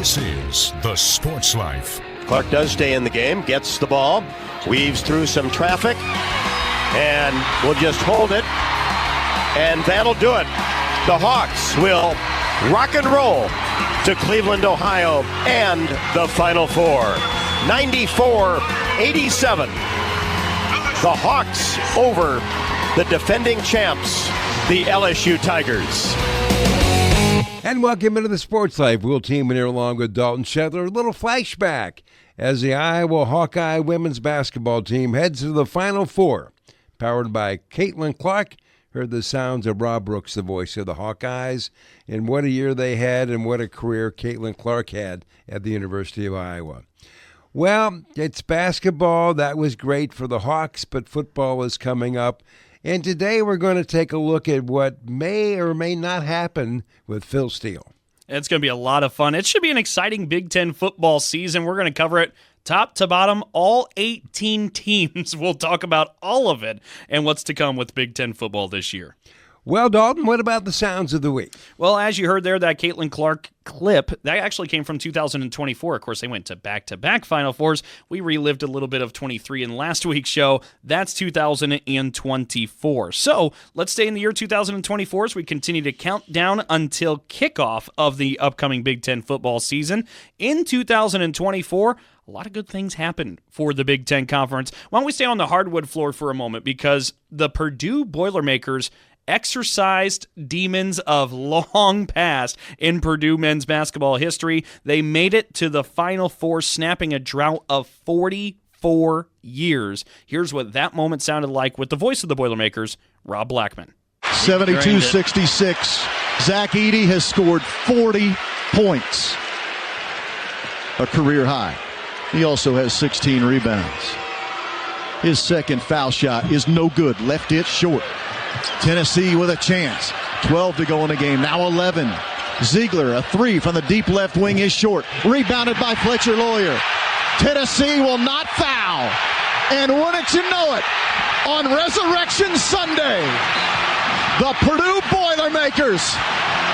This is The Sports Life. Clark does stay in the game, gets the ball, weaves through some traffic, and will just hold it, and that'll do it. The Hawks will rock and roll to Cleveland, Ohio, and the Final Four. 94-87. The Hawks over the defending champs, the LSU Tigers. And welcome into the Sports Life. We'll team in here along with Dalton Shetler. A little flashback as the Iowa Hawkeye women's basketball team heads to the Final Four. Powered by Caitlin Clark. Heard the sounds of Rob Brooks, the voice of the Hawkeyes. And what a year they had and what a career Caitlin Clark had at the University of Iowa. Well, it's basketball. That was great for the Hawks, but football is coming up. And today we're going to take a look at what may or may not happen with Phil Steele. It's going to be a lot of fun. It should be an exciting Big Ten football season. We're going to cover it top to bottom, all 18 teams. We'll talk about all of it and what's to come with Big Ten football this year. Well, Dalton, what about the sounds of the week? Well, as you heard there, that Caitlin Clark clip, that actually came from 2024. Of course, they went to back-to-back Final Fours. We relived a little bit of 23 in last week's show. That's 2024. So let's stay in the year 2024 as we continue to count down until kickoff of the upcoming Big Ten football season. In 2024, a lot of good things happened for the Big Ten Conference. Why don't we stay on the hardwood floor for a moment, because the Purdue Boilermakers exorcised demons of long past in Purdue men's basketball history. They made it to the Final Four, snapping a drought of 44 years. Here's what that moment sounded like with the voice of the Boilermakers, Rob Blackman. 72-66. Zach Edey has scored 40 points, a career high. He also has 16 rebounds. His second foul shot is no good. Left it short. Tennessee with a chance. 12 to go in the game. Now 11. Ziegler, a three from the deep left wing is short. Rebounded by Fletcher Lawyer. Tennessee will not foul. And wouldn't you know it, on Resurrection Sunday, the Purdue Boilermakers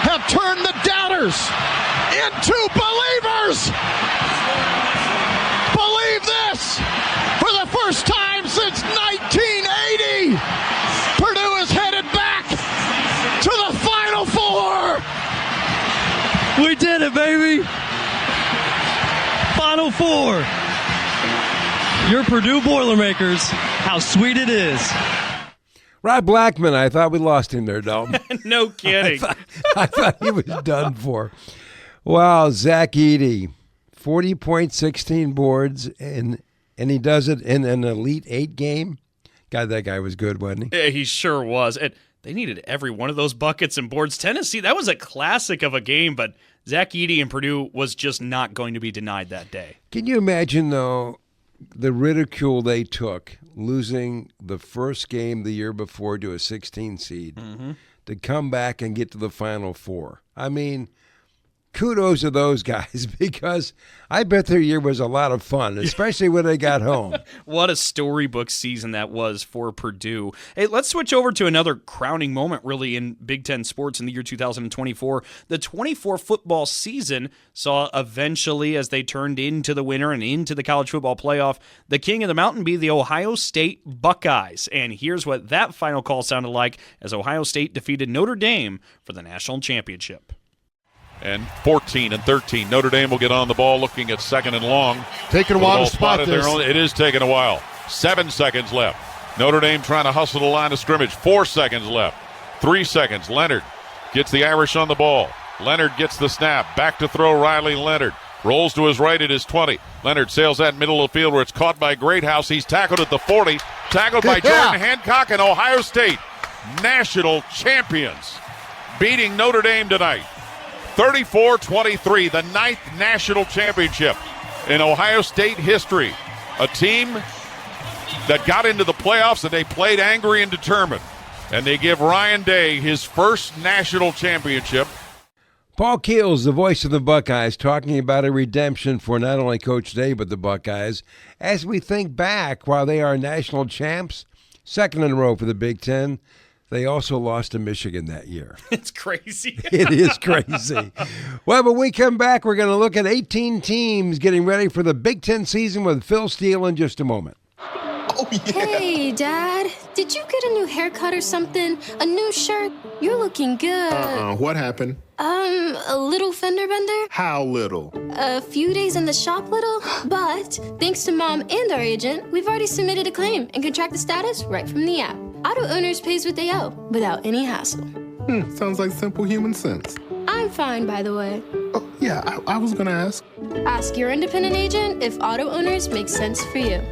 have turned the doubters into believers. Believe this, for the first time since 1980, Purdue is headed back to the Final Four. We did it, baby. Final Four. Your Purdue Boilermakers, how sweet it is. Rob Blackman, I thought we lost him there, Dalton. No kidding. I thought he was done for. Wow, Zach Edey, 40 points, 16 boards, and he does it in an Elite Eight game. God, that guy was good, wasn't he? Yeah, he sure was. And they needed every one of those buckets and boards. Tennessee, that was a classic of a game, but Zach Edey and Purdue was just not going to be denied that day. Can you imagine, though, the ridicule they took losing the first game the year before to a 16 seed to come back and get to the Final Four? I mean, kudos to those guys, because I bet their year was a lot of fun, especially when they got home. What a storybook season that was for Purdue. Hey, let's switch over to another crowning moment, really, in Big Ten sports in the year 2024. The 24 football season saw eventually, as they turned into the winter and into the college football playoff, the king of the mountain be the Ohio State Buckeyes. And here's what that final call sounded like as Ohio State defeated Notre Dame for the national championship. And 14 and 13. Notre Dame will get on the ball, looking at second and long. Taking a while to spot this. It is taking a while. 7 seconds left. Notre Dame trying to hustle the line of scrimmage. 4 seconds left. 3 seconds. Leonard gets the Irish on the ball. Leonard gets the snap. Back to throw Riley Leonard. Rolls to his right at his 20. Leonard sails that middle of the field where it's caught by Greathouse. He's tackled at the 40. Tackled by Jordan Hancock, and Ohio State, national champions, beating Notre Dame tonight. 34-23, the 9th national championship in Ohio State history. A team that got into the playoffs, and they played angry and determined. And they give Ryan Day his first national championship. Paul Keels, the voice of the Buckeyes, talking about a redemption for not only Coach Day but the Buckeyes. As we think back, while they are national champs, second in a row for the Big Ten, They also lost to Michigan that year. It's crazy. It is crazy. Well, when we come back, we're going to look at 18 teams getting ready for the Big Ten season with Phil Steele in just a moment. Oh, yeah. Hey, Dad. Did you get a new haircut or something? A new shirt? You're looking good. What happened? A little fender bender? How little? A few days in the shop little? But thanks to Mom and our agent, we've already submitted a claim and can track the status right from the app. Auto Owners pays what they owe without any hassle. Sounds like simple human sense. I'm fine, by the way. Oh, yeah, I was gonna ask. Ask your independent agent if Auto Owners makes sense for you.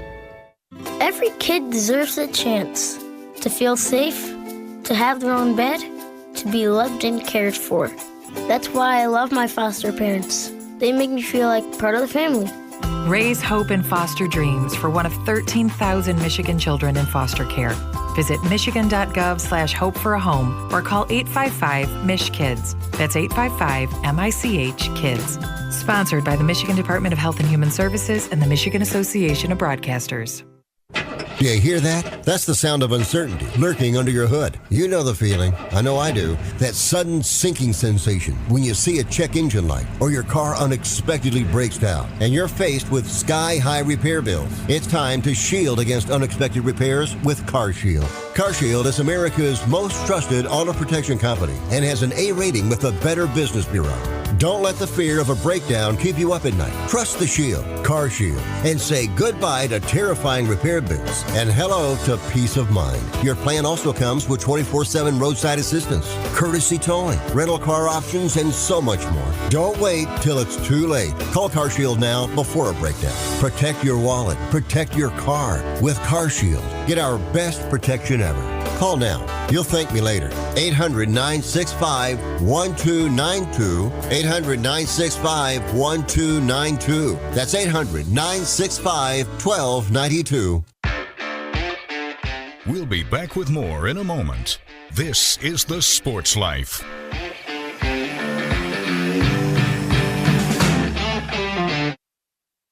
Every kid deserves a chance to feel safe, to have their own bed, to be loved and cared for. That's why I love my foster parents. They make me feel like part of the family. Raise hope and foster dreams for one of 13,000 Michigan children in foster care. Visit michigan.gov/hope for a home or call 855-MICH-KIDS. That's 855-MICH-KIDS. Sponsored by the Michigan Department of Health and Human Services and the Michigan Association of Broadcasters. Do you hear that? That's the sound of uncertainty lurking under your hood. You know the feeling. I know I do. That sudden sinking sensation when you see a check engine light or your car unexpectedly breaks down and you're faced with sky-high repair bills. It's time to shield against unexpected repairs with CarShield. CarShield is America's most trusted auto protection company and has an A rating with the Better Business Bureau. Don't let the fear of a breakdown keep you up at night. Trust the Shield, CarShield, and say goodbye to terrifying repair bills and hello to peace of mind. Your plan also comes with 24/7 roadside assistance, courtesy towing, rental car options, and so much more. Don't wait till it's too late. Call CarShield now before a breakdown. Protect your wallet. Protect your car with CarShield. Get our best protection ever. Call now. You'll thank me later. 800-965-1292. 800-965-1292. That's 800-965-1292. We'll be back with more in a moment. This is The Sports Life.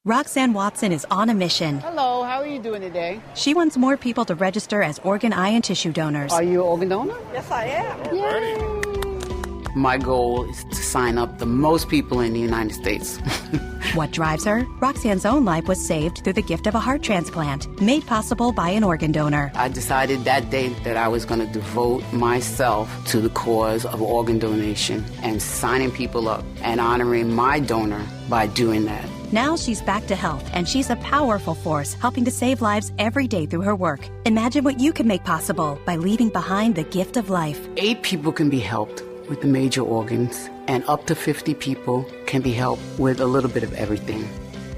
Roxanne Watson is on a mission. Hello, how are you doing today? She wants more people to register as organ, eye, and tissue donors. Are you an organ donor? Yes, I am. Yay. My goal is to sign up the most people in the United States. What drives her? Roxanne's own life was saved through the gift of a heart transplant, made possible by an organ donor. I decided that day that I was going to devote myself to the cause of organ donation and signing people up and honoring my donor by doing that. Now she's back to health, and she's a powerful force helping to save lives every day through her work. Imagine what you can make possible by leaving behind the gift of life. 8 people can be helped with the major organs, and up to 50 people can be helped with a little bit of everything.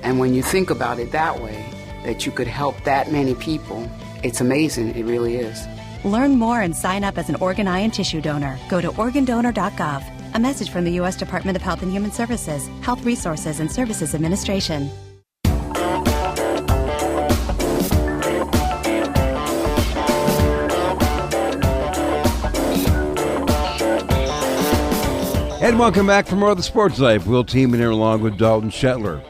And when you think about it that way, that you could help that many people, it's amazing. It really is. Learn more and sign up as an organ, eye, and tissue donor. Go to organdonor.gov. A message from the U.S. Department of Health and Human Services, Health Resources and Services Administration. And welcome back for more of the Sports Life. We'll team in here along with Dalton Shetler.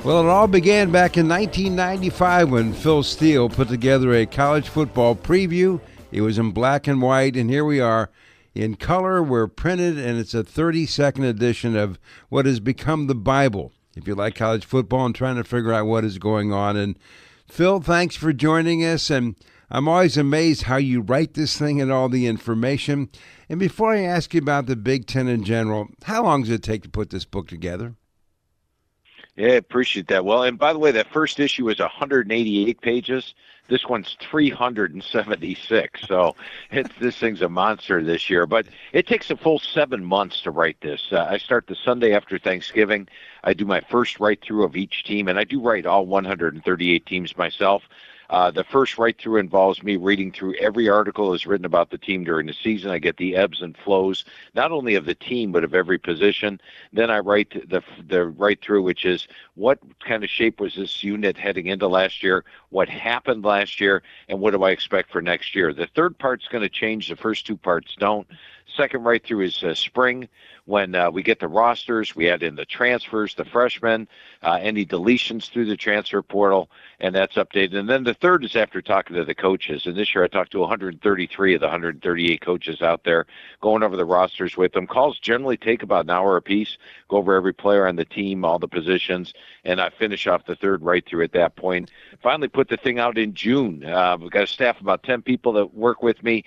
Well, it all began back in 1995 when Phil Steele put together a college football preview. It was in black and white, and here we are in color. We're printed, and it's a 32nd edition of what has become the Bible, if you like college football and trying to figure out what is going on. And Phil, thanks for joining us, and I'm always amazed how you write this thing and all the information. And before I ask you about the Big Ten in general, how long does it take to put this book together? Yeah, I appreciate that. Well, and by the way, that first issue was 188 pages. This one's 376. So this thing's a monster this year. But it takes a full 7 months to write this. I start the Sunday after Thanksgiving. I do my first write-through of each team, and I do write all 138 teams myself. The first write-through involves me reading through every article that's written about the team during the season. I get the ebbs and flows, not only of the team, but of every position. Then I write the write-through, which is what kind of shape was this unit heading into last year, what happened last year, and what do I expect for next year. The third part's going to change. The first 2 parts don't. second right through is spring, when we get the rosters, we add in the transfers, the freshmen, any deletions through the transfer portal, and that's updated. And then the third is after talking to the coaches. And this year I talked to 133 of the 138 coaches out there, going over the rosters with them. Calls generally take about an hour apiece, go over every player on the team, all the positions, and I finish off the third right through at that point. Finally put the thing out in June. We've got a staff of about 10 people that work with me,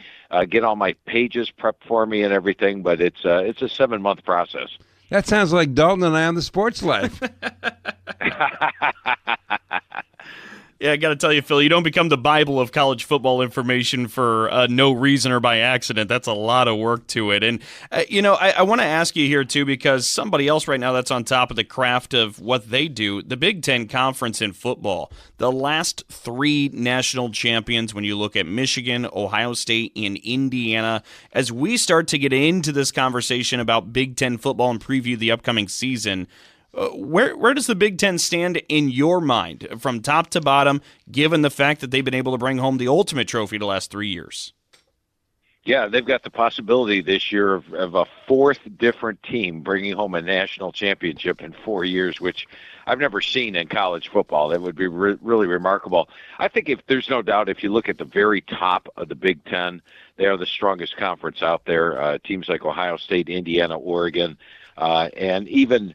get all my pages prepped for me and everything, but it's a 7-month process. That sounds like Dalton and I on the Sports Life. Yeah, I got to tell you, Phil, you don't become the Bible of college football information for no reason or by accident. That's a lot of work to it. And, I want to ask you here, too, because somebody else right now that's on top of the craft of what they do, the Big Ten Conference in football, the last 3 national champions, when you look at Michigan, Ohio State, and Indiana, as we start to get into this conversation about Big Ten football and preview the upcoming season, where does the Big Ten stand in your mind, from top to bottom, given the fact that they've been able to bring home the ultimate trophy the last 3 years? Yeah, they've got the possibility this year of a 4th different team bringing home a national championship in 4 years, which I've never seen in college football. That would be really remarkable. I think there's no doubt, if you look at the very top of the Big Ten, they are the strongest conference out there. Teams like Ohio State, Indiana, Oregon, and even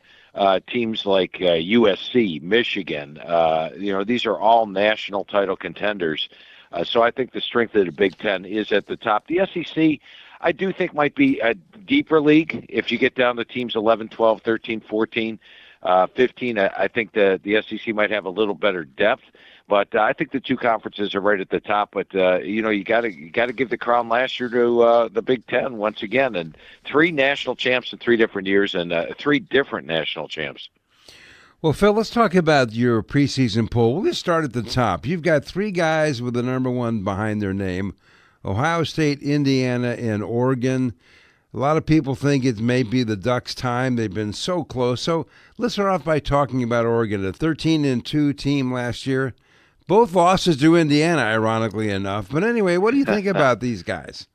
teams like USC, Michigan, these are all national title contenders. So I think the strength of the Big Ten is at the top. The SEC, I do think, might be a deeper league. If you get down to teams 11, 12, 13, 14, 15, I think the SEC might have a little better depth. But I think the 2 conferences are right at the top. But you got to give the crown last year to the Big Ten once again, and 3 national champs in 3 different years, and 3 different national champs. Well, Phil, let's talk about your preseason poll. We'll just start at the top. You've got 3 guys with the number 1 behind their name: Ohio State, Indiana, and Oregon. A lot of people think it may be the Ducks' time. They've been so close. So let's start off by talking about Oregon, a 13-2 team last year. Both losses to Indiana, ironically enough. But anyway, what do you think about these guys?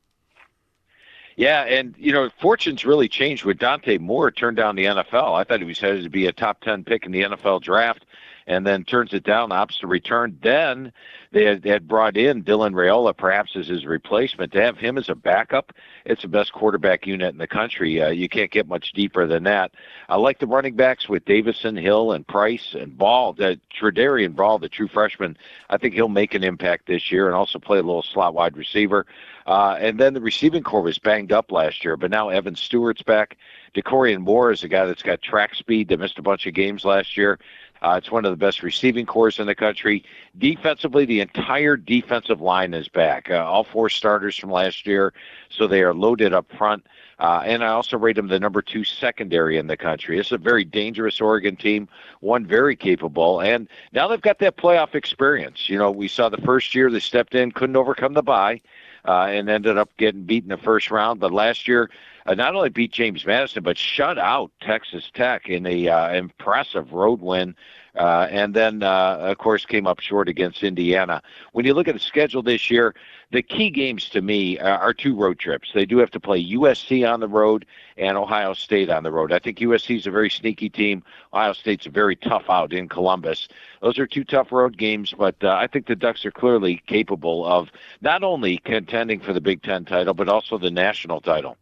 Yeah, and, fortunes really changed with Dante Moore turned down the NFL. I thought he was headed to be a top 10 pick in the NFL draft, and then turns it down, opts to return. Then they had brought in Dylan Raiola perhaps as his replacement. To have him as a backup, it's the best quarterback unit in the country. You can't get much deeper than that. I like the running backs with Davison, Hill, and Price, and Ball. Tredarian Ball, the true freshman, I think he'll make an impact this year and also play a little slot wide receiver. And then the receiving corps was banged up last year, but now Evan Stewart's back. DeCorian Moore is a guy that's got track speed that missed a bunch of games last year. It's one of the best receiving corps in the country. Defensively, the entire defensive line is back. All 4 starters from last year, so they are loaded up front. And I also rate them the number 2 secondary in the country. It's a very dangerous Oregon team, one very capable. And now they've got that playoff experience. We saw the first year they stepped in, couldn't overcome the bye, and ended up getting beat in the first round. But last year, not only beat James Madison, but shut out Texas Tech in a impressive road win. And then, of course, came up short against Indiana. When you look at the schedule this year, the key games to me are 2 road trips. They do have to play USC on the road and Ohio State on the road. I think USC is a very sneaky team. Ohio State's a very tough out in Columbus. Those are 2 tough road games, but I think the Ducks are clearly capable of not only contending for the Big Ten title, but also the national title.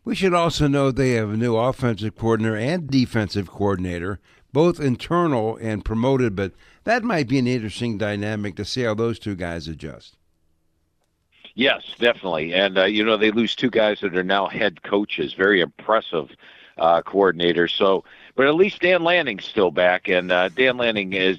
We should also note they have a new offensive coordinator and defensive coordinator, both internal and promoted, but that might be an interesting dynamic to see how those 2 guys adjust. Yes, definitely. And, they lose 2 guys that are now head coaches, very impressive coordinators. So, but at least Dan Lanning's still back, and Dan Lanning is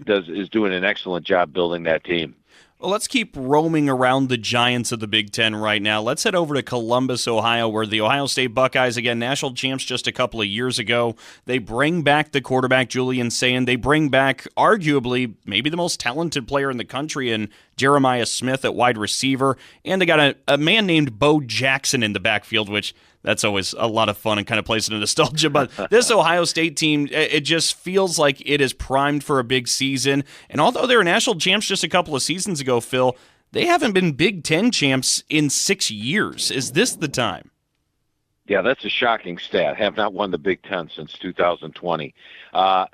doing an excellent job building that team. Well, let's keep roaming around the giants of the Big Ten right now. Let's head over to Columbus, Ohio, where the Ohio State Buckeyes, again, national champs just a couple of years ago. They bring back the quarterback, Julian Sayin. They bring back, arguably, maybe the most talented player in the country in Jeremiah Smith at wide receiver. And they got a man named Bo Jackson in the backfield, which that's always a lot of fun and kind of plays into nostalgia. But this Ohio State team, it just feels like it is primed for a big season. And although they were national champs just a couple of seasons ago, Phil, they haven't been Big Ten champs in 6 years. Is this the time? Yeah, that's a shocking stat. Have not won the Big Ten since 2020. I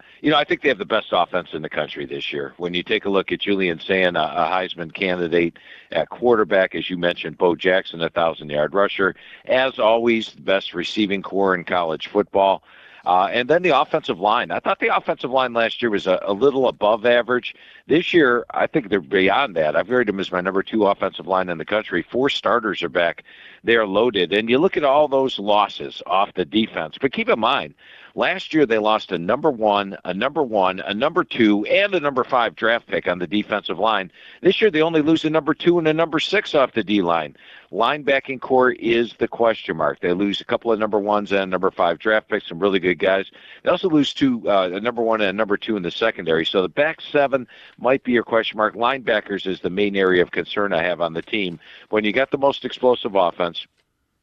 think they have the best offense in the country this year. When you take a look at Julian Sand, a Heisman candidate at quarterback, as you mentioned, Bo Jackson, 1,000-yard rusher. As always, the best receiving core in college football. And then the offensive line. I thought the offensive line last year was a little above average. This year, I think they're beyond that. I've rated them as my number 2 offensive line in the country. 4 starters are back. They are loaded. And you look at all those losses off the defense. But keep in mind, last year they lost a number 1, a number 2, and a number 5 draft pick on the defensive line. This year they only lose a number 2 and a number 6 off the D-line. Linebacking core is the question mark. They lose a couple of number 1s and number 5 draft picks, some really good guys. They also lose a number 1 and a number 2 in the secondary. So the back 7 might be your question mark. Linebackers is the main area of concern I have on the team. When you got the most explosive offense,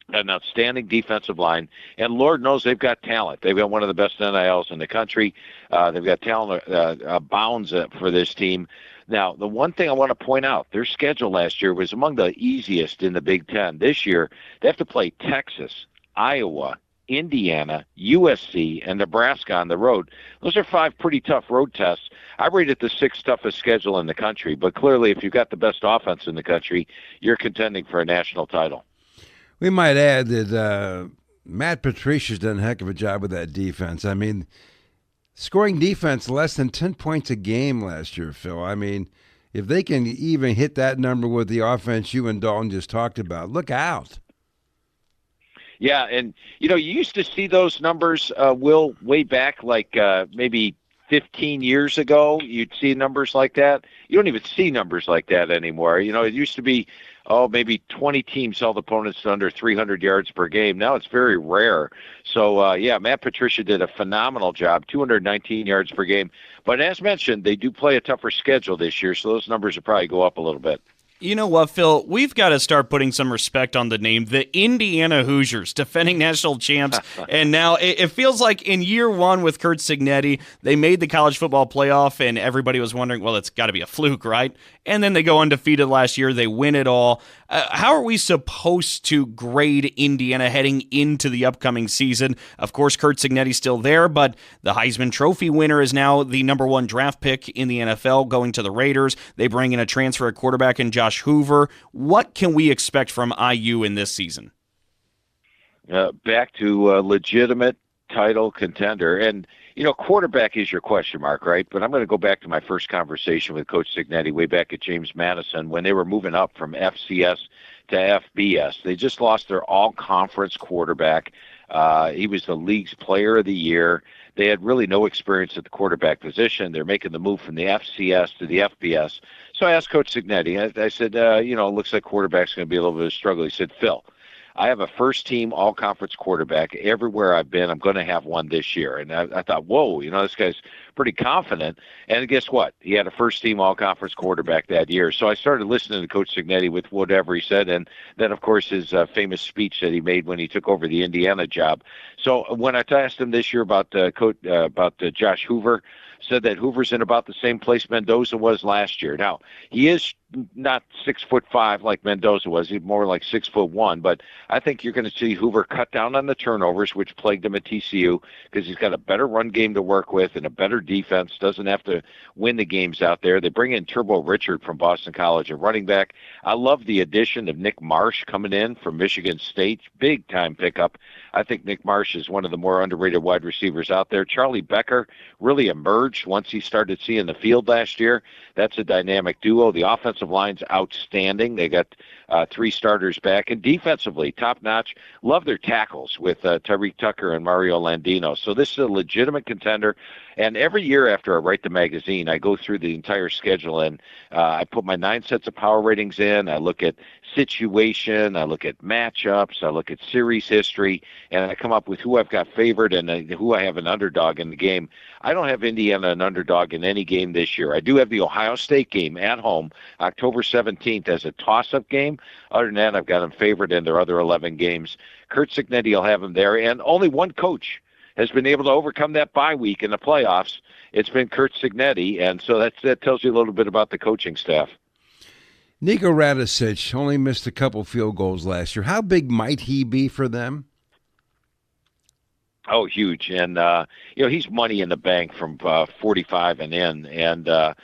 an outstanding defensive line, and Lord knows they've got talent. They've got one of the best NILs in the country. They've got talent bounds for this team. Now, the one thing I want to point out, their schedule last year was among the easiest in the Big Ten. This year, they have to play Texas, Iowa, Indiana, USC, and Nebraska on the road. Those are 5 pretty tough road tests. I rate it the 6th toughest schedule in the country, but clearly if you've got the best offense in the country, you're contending for a national title. We might add that Matt Patricia's done a heck of a job with that defense. I mean, scoring defense less than 10 points a game last year, Phil. I mean, if they can even hit that number with the offense you and Dalton just talked about, look out. Yeah, and, you used to see those numbers, Will, way back like maybe 15 years ago. You'd see numbers like that. You don't even see numbers like that anymore. It used to be, maybe 20 teams held opponents to under 300 yards per game. Now it's very rare. So, Matt Patricia did a phenomenal job, 219 yards per game. But as mentioned, they do play a tougher schedule this year, so those numbers will probably go up a little bit. You know what, Phil? We've got to start putting some respect on the name, the Indiana Hoosiers, defending national champs. And now it feels like in year 1 with Curt Cignetti, they made the college football playoff, and everybody was wondering, well, it's got to be a fluke, right? And then they go undefeated last year. They win it all. How are we supposed to grade Indiana heading into the upcoming season? Of course, Curt Cignetti's still there, but the Heisman Trophy winner is now the number 1 draft pick in the NFL, going to the Raiders. They bring in a transfer at quarterback in Josh Hoover. What can we expect from IU in this season? Back to a legitimate title contender. And, quarterback is your question mark, right? But I'm going to go back to my first conversation with Coach Cignetti way back at James Madison when they were moving up from FCS to FBS. They just lost their all-conference quarterback. He was the league's player of the year. They had really no experience at the quarterback position. They're making the move from the FCS to the FBS. So I asked Coach Cignetti, I said, it looks like quarterback's going to be a little bit of a struggle. He said, Phil, I have a first-team all-conference quarterback. Everywhere I've been, I'm going to have one this year. And I thought, whoa, this guy's pretty confident. And guess what? He had a first-team all-conference quarterback that year. So I started listening to Coach Cignetti with whatever he said. And then, of course, his famous speech that he made when he took over the Indiana job. So when I asked him this year about Josh Hoover, said that Hoover's in about the same place Mendoza was last year. Now, he is not 6'5" like Mendoza was. He's more like 6'1", but I think you're going to see Hoover cut down on the turnovers, which plagued him at TCU, because he's got a better run game to work with and a better defense, doesn't have to win the games out there. They bring in Turbo Richard from Boston College, a running back. I love the addition of Nick Marsh coming in from Michigan State. Big-time pickup. I think Nick Marsh is one of the more underrated wide receivers out there. Charlie Becker really emerged once he started seeing the field last year. That's a dynamic duo. The offensive line's outstanding. They got 3 starters back. And defensively, top-notch. Love their tackles with Tyreek Tucker and Mario Landino. So this is a legitimate contender. And every year after I write the magazine, I go through the entire schedule, and I put my 9 sets of power ratings in. I look at situation. I look at matchups. I look at series history. And I come up with who I've got favored and who I have an underdog in the game. I don't have Indiana an underdog in any game this year. I do have the Ohio State game at home, October 17th, as a toss-up game. Other than that, I've got them favored in their other 11 games. Curt Cignetti will have them there. And only one coach has been able to overcome that bye week in the playoffs. It's been Curt Cignetti, and so that tells you a little bit about the coaching staff. Nico Radicic only missed a couple field goals last year. How big might he be for them? Oh, huge. And, he's money in the bank from 45 and in. And,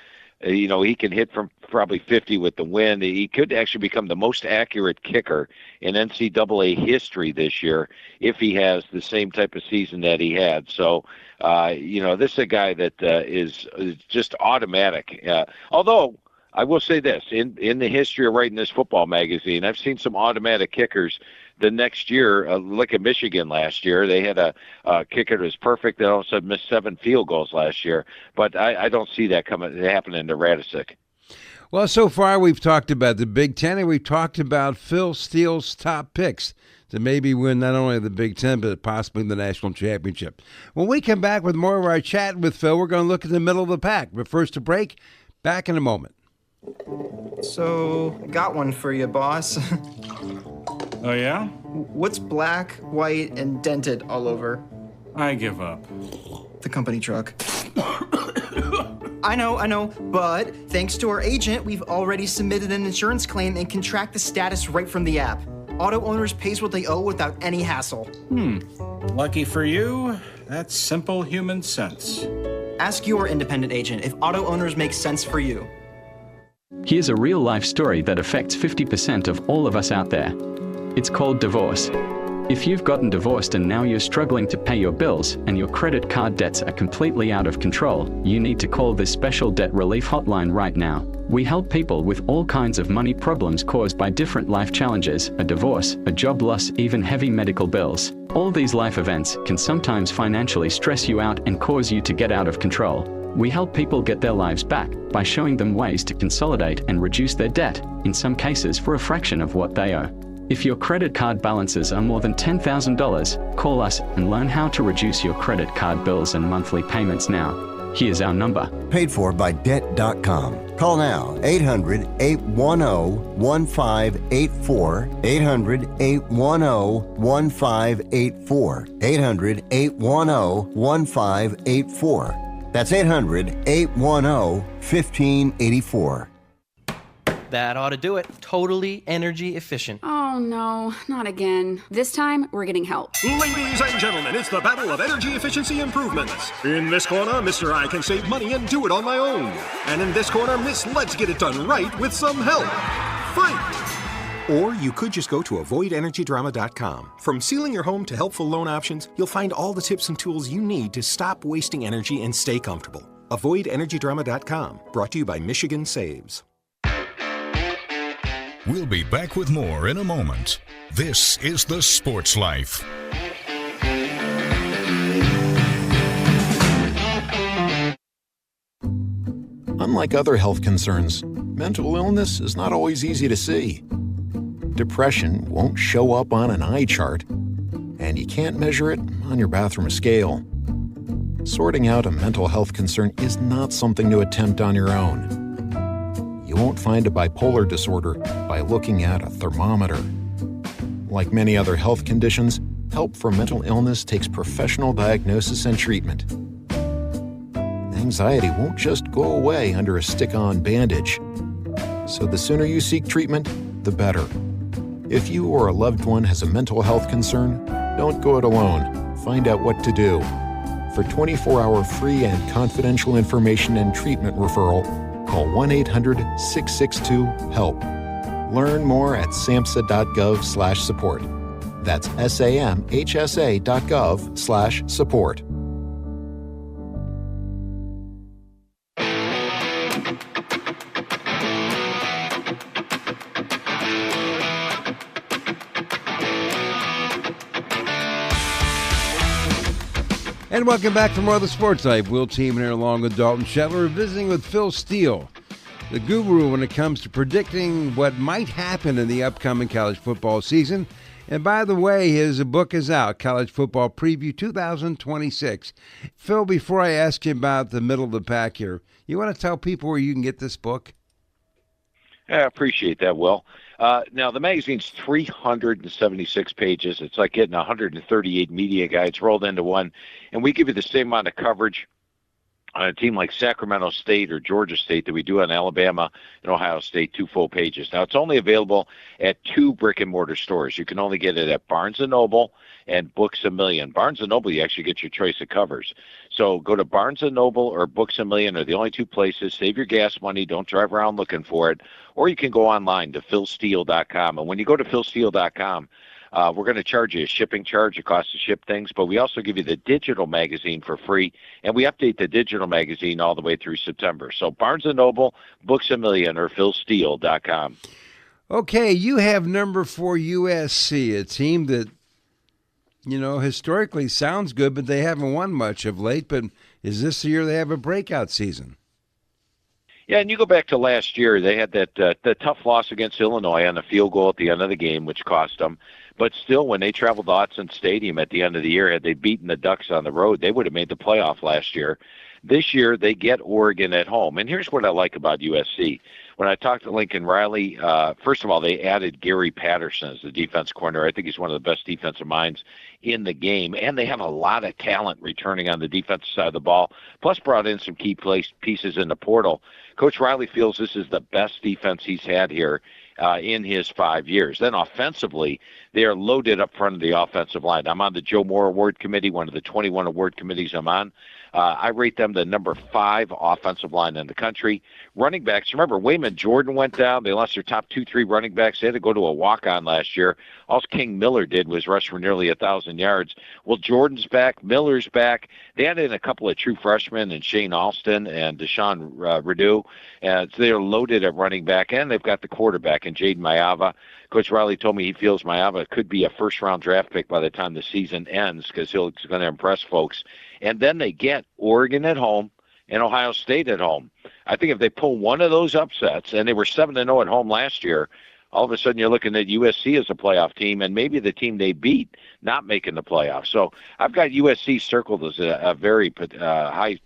he can hit from probably 50 with the wind. He could actually become the most accurate kicker in NCAA history this year if he has the same type of season that he had. So, this is a guy that is just automatic. Although, I will say this, in the history of writing this football magazine, I've seen some automatic kickers the next year. Look at Michigan last year. They had a kicker that was perfect. They also missed 7 field goals last year. But I don't see that happening to Radicic. Well, so far we've talked about the Big Ten, and we've talked about Phil Steele's top picks to maybe win not only the Big Ten, but possibly the national championship. When we come back with more of our chat with Phil, we're going to look at the middle of the pack. But first a break. Back in a moment. So, got one for you, boss. Oh, yeah? What's black, white, and dented all over? I give up. The company truck. I know, but thanks to our agent, we've already submitted an insurance claim and can track the status right from the app. Auto owners pays what they owe without any hassle. Lucky for you, that's simple human sense. Ask your independent agent if auto owners make sense for you. Here's a real-life story that affects 50% of all of us out there. It's called divorce. If you've gotten divorced and now you're struggling to pay your bills and your credit card debts are completely out of control, you need to call this special debt relief hotline right now. We help people with all kinds of money problems caused by different life challenges, a divorce, a job loss, even heavy medical bills. All these life events can sometimes financially stress you out and cause you to get out of control. We help people get their lives back by showing them ways to consolidate and reduce their debt, in some cases for a fraction of what they owe. If your credit card balances are more than $10,000, call us and learn how to reduce your credit card bills and monthly payments now. Here's our number. Paid for by Debt.com. Call now, 800-810-1584, 800-810-1584, 800-810-1584. That's 800-810-1584. That ought to do it. Totally energy efficient. Oh, no, not again. This time, we're getting help. Ladies and gentlemen, it's the battle of energy efficiency improvements. In this corner, Mr. I can save money and do it on my own. And in this corner, Miss Let's Get It Done Right with some help. Fight! Or you could just go to avoidenergydrama.com. From sealing your home to helpful loan options, you'll find all the tips and tools you need to stop wasting energy and stay comfortable. Avoidenergydrama.com. Brought to you by Michigan Saves. We'll be back with more in a moment. This is The Sports Life. Unlike other health concerns, mental illness is not always easy to see. Depression won't show up on an eye chart, and you can't measure it on your bathroom scale. Sorting out a mental health concern is not something to attempt on your own. You won't find a bipolar disorder by looking at a thermometer. Like many other health conditions, help for mental illness takes professional diagnosis and treatment. Anxiety won't just go away under a stick-on bandage. So the sooner you seek treatment, the better. If you or a loved one has a mental health concern, don't go it alone. Find out what to do. For 24-hour free and confidential information and treatment referral, call 1-800-662-HELP. Learn more at samhsa.gov/support. That's samhsa.gov/support. And welcome back for more of the Sports Life. Will Team here along with Dalton Shetler, visiting with Phil Steele, the guru when it comes to predicting what might happen in the upcoming college football season. And by the way, his book is out, College Football Preview 2026. Phil, before I ask you about the middle of the pack here, you want to tell people where you can get this book? I appreciate that, Will. Now, the magazine's 376 pages. It's like getting 138 media guides rolled into one, and we give you the same amount of coverage on a team like Sacramento State or Georgia State that we do on Alabama and Ohio State, 2 full pages. Now, it's only available at 2 brick-and-mortar stores. You can only get it at Barnes & Noble and Books A Million. Barnes & Noble, you actually get your choice of covers. So go to Barnes & Noble or Books A Million are the only 2 places. Save your gas money. Don't drive around looking for it. Or you can go online to philsteele.com. And when you go to philsteele.com, we're going to charge you a shipping charge. It costs to ship things, but we also give you the digital magazine for free, and we update the digital magazine all the way through September. So Barnes & Noble, Books A Million, or philsteele.com. Okay, you have number 4 USC, a team that, historically sounds good, but they haven't won much of late. But is this the year they have a breakout season? Yeah, and you go back to last year, they had that the tough loss against Illinois on a field goal at the end of the game, which cost them. But still, when they traveled to Autzen Stadium at the end of the year, had they beaten the Ducks on the road, they would have made the playoff last year. This year, they get Oregon at home. And here's what I like about USC. When I talked to Lincoln Riley, first of all, they added Gary Patterson as the defense coordinator. I think he's one of the best defensive minds in the game. And they have a lot of talent returning on the defensive side of the ball, plus brought in some key pieces in the portal. Coach Riley feels this is the best defense he's had here in his 5 years. Then offensively, they are loaded up front of the offensive line. I'm on the Joe Moore Award Committee, one of the 21 award committees I'm on. I rate them the number 5 offensive line in the country. Running backs, remember, Wayman Jordan went down. They lost their top 2-3 running backs. They had to go to a walk-on last year. All King Miller did was rush for nearly 1,000 yards. Well, Jordan's back. Miller's back. They added in a couple of true freshmen and Shane Alston and Deshaun Rideau. So they're loaded at running back, and they've got the quarterback in Jaden Mayava. Coach Riley told me he feels Mayava could be a first-round draft pick by the time the season ends because he's going to impress folks. And then they get Oregon at home and Ohio State at home. I think if they pull one of those upsets, and they were 7-0 at home last year, all of a sudden you're looking at USC as a playoff team and maybe the team they beat not making the playoffs. So I've got USC circled as a very high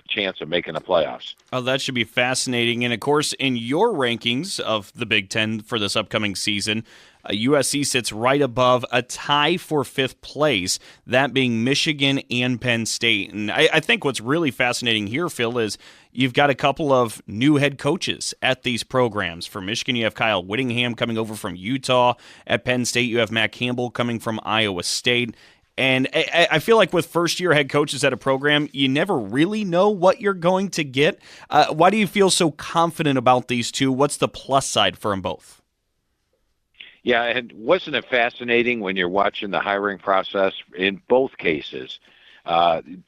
chance of making the playoffs. Oh, that should be fascinating. And, of course, in your rankings of the Big Ten for this upcoming season, USC sits right above a tie for 5th place, that being Michigan and Penn State. And I think what's really fascinating here, Phil, is you've got a couple of new head coaches at these programs. For Michigan, you have Kyle Whittingham coming over from Utah. At Penn State, you have Matt Campbell coming from Iowa State. And I feel like with first-year head coaches at a program, you never really know what you're going to get. Why do you feel so confident about these two? What's the plus side for them both? Yeah, and wasn't it fascinating when you're watching the hiring process in both cases?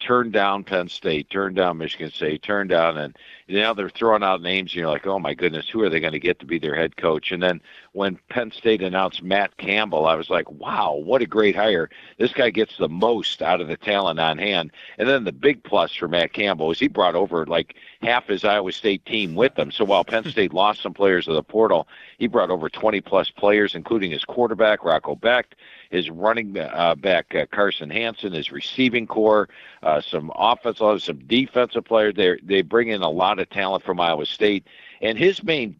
Turn down Penn State, turn down Michigan State, turn down, and now they're throwing out names, and you're like, oh my goodness, who are they going to get to be their head coach? And then when Penn State announced Matt Campbell, I was like, wow, what a great hire. This guy gets the most out of the talent on hand. And then the big plus for Matt Campbell is he brought over like half his Iowa State team with him. So while Penn State lost some players of the portal, he brought over 20-plus players, including his quarterback, Rocco Becht, his running back, Carson Hansen, his receiving core, some offensive, some defensive players. They bring in a lot of talent from Iowa State. And his main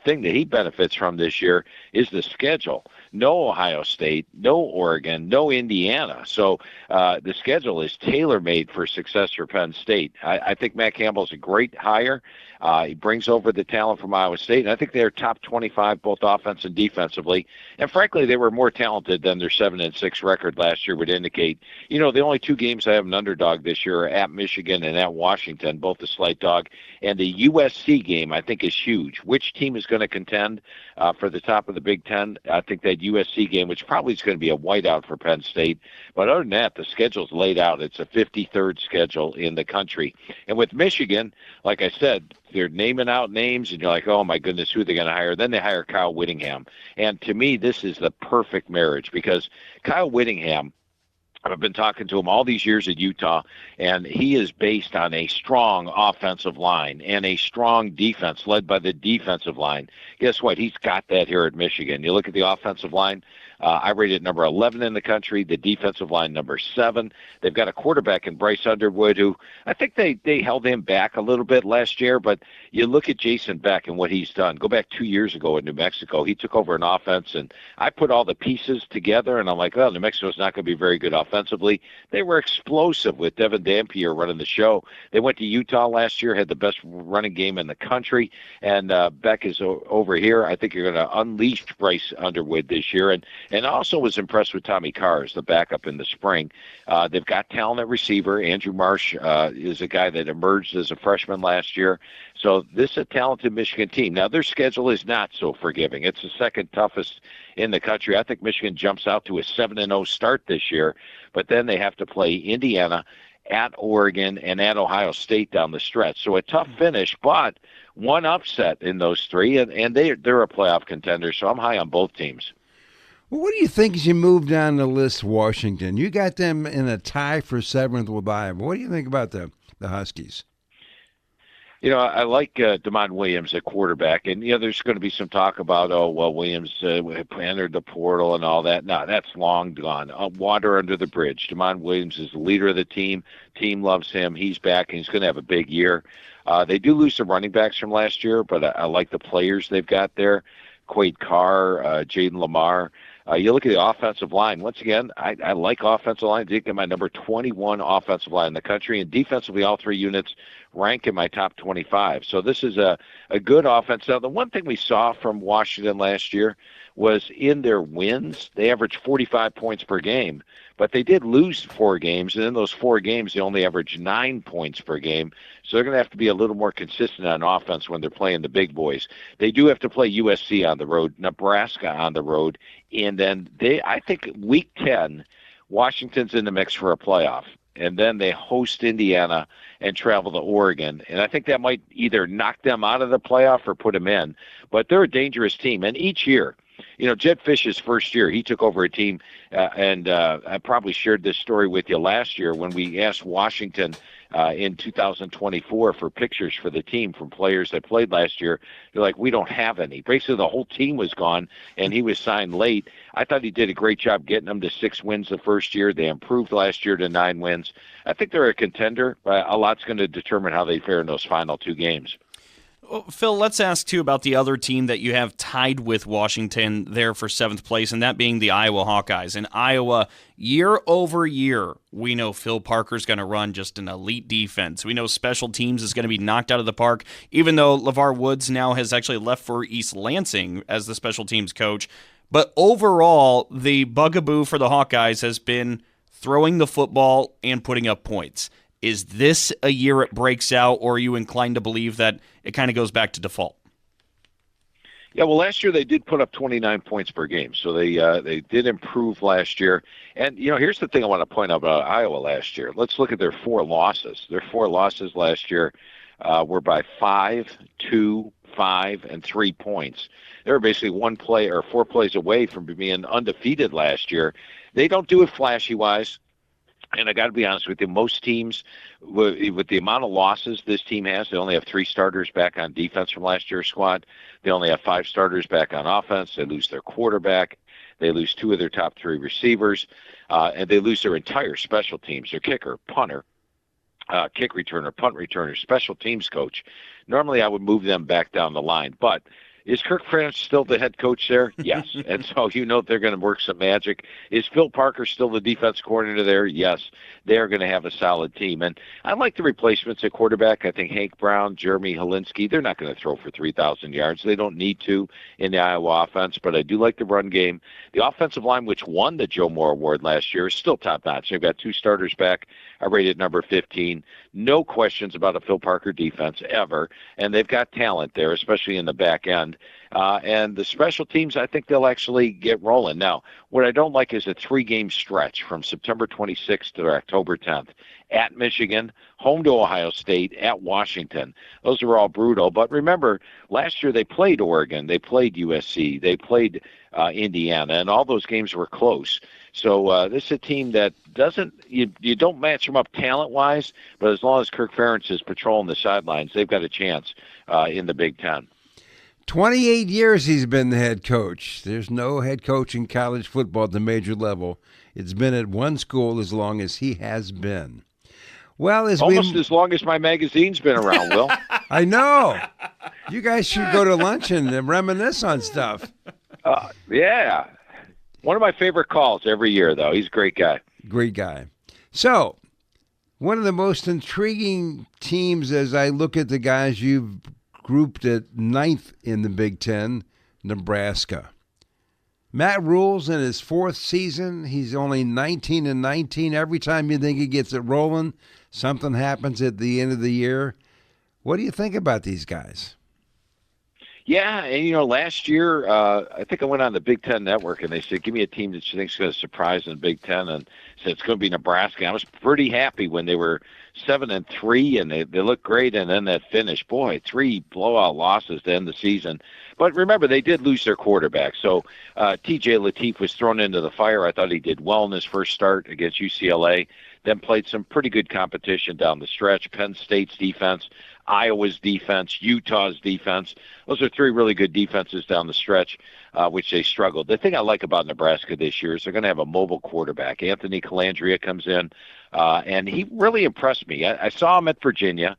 thing that he benefits from this year is the schedule. No Ohio State, no Oregon, no Indiana. So the schedule is tailor-made for success for Penn State. I think Matt Campbell's a great hire. He brings over the talent from Iowa State, and I think they're top 25 both offense and defensively. And frankly, they were more talented than their 7-6 record last year would indicate. You know, the only 2 games I have an underdog this year are at Michigan and at Washington, both a slight dog. And the USC game, I think, is huge. Which team is going to contend for the top of the Big Ten? I think that USC game, which probably is going to be a whiteout for Penn State. But other than that, the schedule's laid out. It's a 53rd schedule in the country. And with Michigan, like I said, they're naming out names, and you're like, oh, my goodness, who are they going to hire? Then they hire Kyle Whittingham. And to me, this is the perfect marriage because Kyle Whittingham, I've been talking to him all these years at Utah, and he is based on a strong offensive line and a strong defense led by the defensive line. Guess what? He's got that here at Michigan. You look at the offensive line, I rated number 11 in the country, the defensive line number 7. They've got a quarterback in Bryce Underwood who I think they held him back a little bit last year, but you look at Jason Beck and what he's done. Go back 2 years ago in New Mexico. He took over an offense, and I put all the pieces together, and I'm like, well, New Mexico's not going to be very good offensively. offensively. They were explosive with Devin Dampier running the show. They went to Utah last year, had the best running game in the country, and Beck is over here. I think you're going to unleash Bryce Underwood this year, and also was impressed with Tommy Carr as the backup in the spring. They've got talent at receiver. Andrew Marsh is a guy that emerged as a freshman last year. So this is a talented Michigan team. Now, their schedule is not so forgiving. It's the second toughest in the country. I think Michigan jumps out to a 7-0 start this year, but then they have to play Indiana, at Oregon, and at Ohio State down the stretch. So a tough finish, but one upset in those three, and they're a playoff contender, so I'm high on both teams. Well, what do you think as you move down the list, Washington? You got them in a tie for 7th with Iowa. What do you think about the Huskies? You know, I like DeMond Williams at quarterback, and, there's going to be some talk about, Williams entered the portal and all that. No, that's long gone. Water under the bridge. DeMond Williams is the leader of the team. Team loves him. He's back, and he's going to have a big year. They do lose some running backs from last year, but I like the players they've got there. Quade Carr, Jaden Lamar. You look at the offensive line. Once again, I like offensive line. I think they're my number 21 offensive line in the country, and defensively, all three units rank in my top 25. So this is a good offense. Now, the one thing we saw from Washington last year was in their wins, they averaged 45 points per game, but they did lose 4 games, and in those 4 games, they only averaged 9 points per game. So they're going to have to be a little more consistent on offense when they're playing the big boys. They do have to play USC on the road, Nebraska on the road, and then I think week 10, Washington's in the mix for a playoff. And then they host Indiana and travel to Oregon. And I think that might either knock them out of the playoff or put them in. But they're a dangerous team. And each year, Jed Fish's first year, he took over a team, and I probably shared this story with you last year when we asked Washington in 2024 for pictures for the team from players that played last year. They're like, we don't have any. Basically, the whole team was gone, and he was signed late. I thought he did a great job getting them to 6 wins the first year. They improved last year to 9 wins. I think they're a contender. A lot's going to determine how they fare in those final 2 games. Well, Phil, let's ask, too, about the other team that you have tied with Washington there for 7th place, and that being the Iowa Hawkeyes. In Iowa, year over year, we know Phil Parker's going to run just an elite defense. We know special teams is going to be knocked out of the park, even though LeVar Woods now has actually left for East Lansing as the special teams coach. But overall, the bugaboo for the Hawkeyes has been throwing the football and putting up points. Is this a year it breaks out, or are you inclined to believe that it kind of goes back to default? Yeah, well, last year they did put up 29 points per game, so they did improve last year. And, here's the thing I want to point out about Iowa last year. Let's look at their 4 losses. Their 4 losses last year were by 5, 2, 5, and 3 points. They were basically 1 play or 4 plays away from being undefeated last year. They don't do it flashy-wise. And I got to be honest with you, most teams, with the amount of losses this team has, they only have 3 starters back on defense from last year's squad. They only have 5 starters back on offense. They lose their quarterback. They lose 2 of their top 3 receivers. And they lose their entire special teams, their kicker, punter, kick returner, punt returner, special teams coach. Normally I would move them back down the line, but is Kirk Ferentz still the head coach there? Yes. And so they're going to work some magic. Is Phil Parker still the defense coordinator there? Yes. They're going to have a solid team. And I like the replacements at quarterback. I think Hank Brown, Jeremy Helinski, they're not going to throw for 3,000 yards. They don't need to in the Iowa offense, but I do like the run game. The offensive line, which won the Joe Moore Award last year, is still top-notch. They've got 2 starters back. I rated number 15. No questions about a Phil Parker defense ever. And they've got talent there, especially in the back end. And the special teams, I think they'll actually get rolling. Now, what I don't like is a 3-game stretch from September 26th to October 10th. At Michigan, home to Ohio State, at Washington. Those are all brutal. But remember, last year they played Oregon, they played USC, they played Indiana, and all those games were close. So this is a team that you don't match them up talent-wise, but as long as Kirk Ferentz is patrolling the sidelines, they've got a chance in the Big Ten. 28 years he's been the head coach. There's no head coach in college football at the major level. It's been at one school as long as he has been. Well, as long as my magazine's been around, Will. I know. You guys should go to lunch and reminisce on stuff. Yeah. One of my favorite calls every year, though. He's a great guy. Great guy. So, one of the most intriguing teams as I look at the guys you've grouped at 9th in the Big Ten, Nebraska. Matt Rule's in his 4th season. He's only 19-19. Every time you think he gets it rolling, something happens at the end of the year. What do you think about these guys? Yeah, and last year, I think I went on the Big Ten Network, and they said, give me a team that you think is going to surprise in the Big Ten, and said it's going to be Nebraska. I was pretty happy when they were 7-3, and they looked great, and then that finish, boy, 3 blowout losses to end the season. But remember, they did lose their quarterback, so T.J. Lateef was thrown into the fire. I thought he did well in his first start against UCLA, then played some pretty good competition down the stretch. Penn State's defense, Iowa's defense, Utah's defense. Those are 3 really good defenses down the stretch, which they struggled. The thing I like about Nebraska this year is they're going to have a mobile quarterback. Anthony Calandria comes in, and he really impressed me. I saw him at Virginia,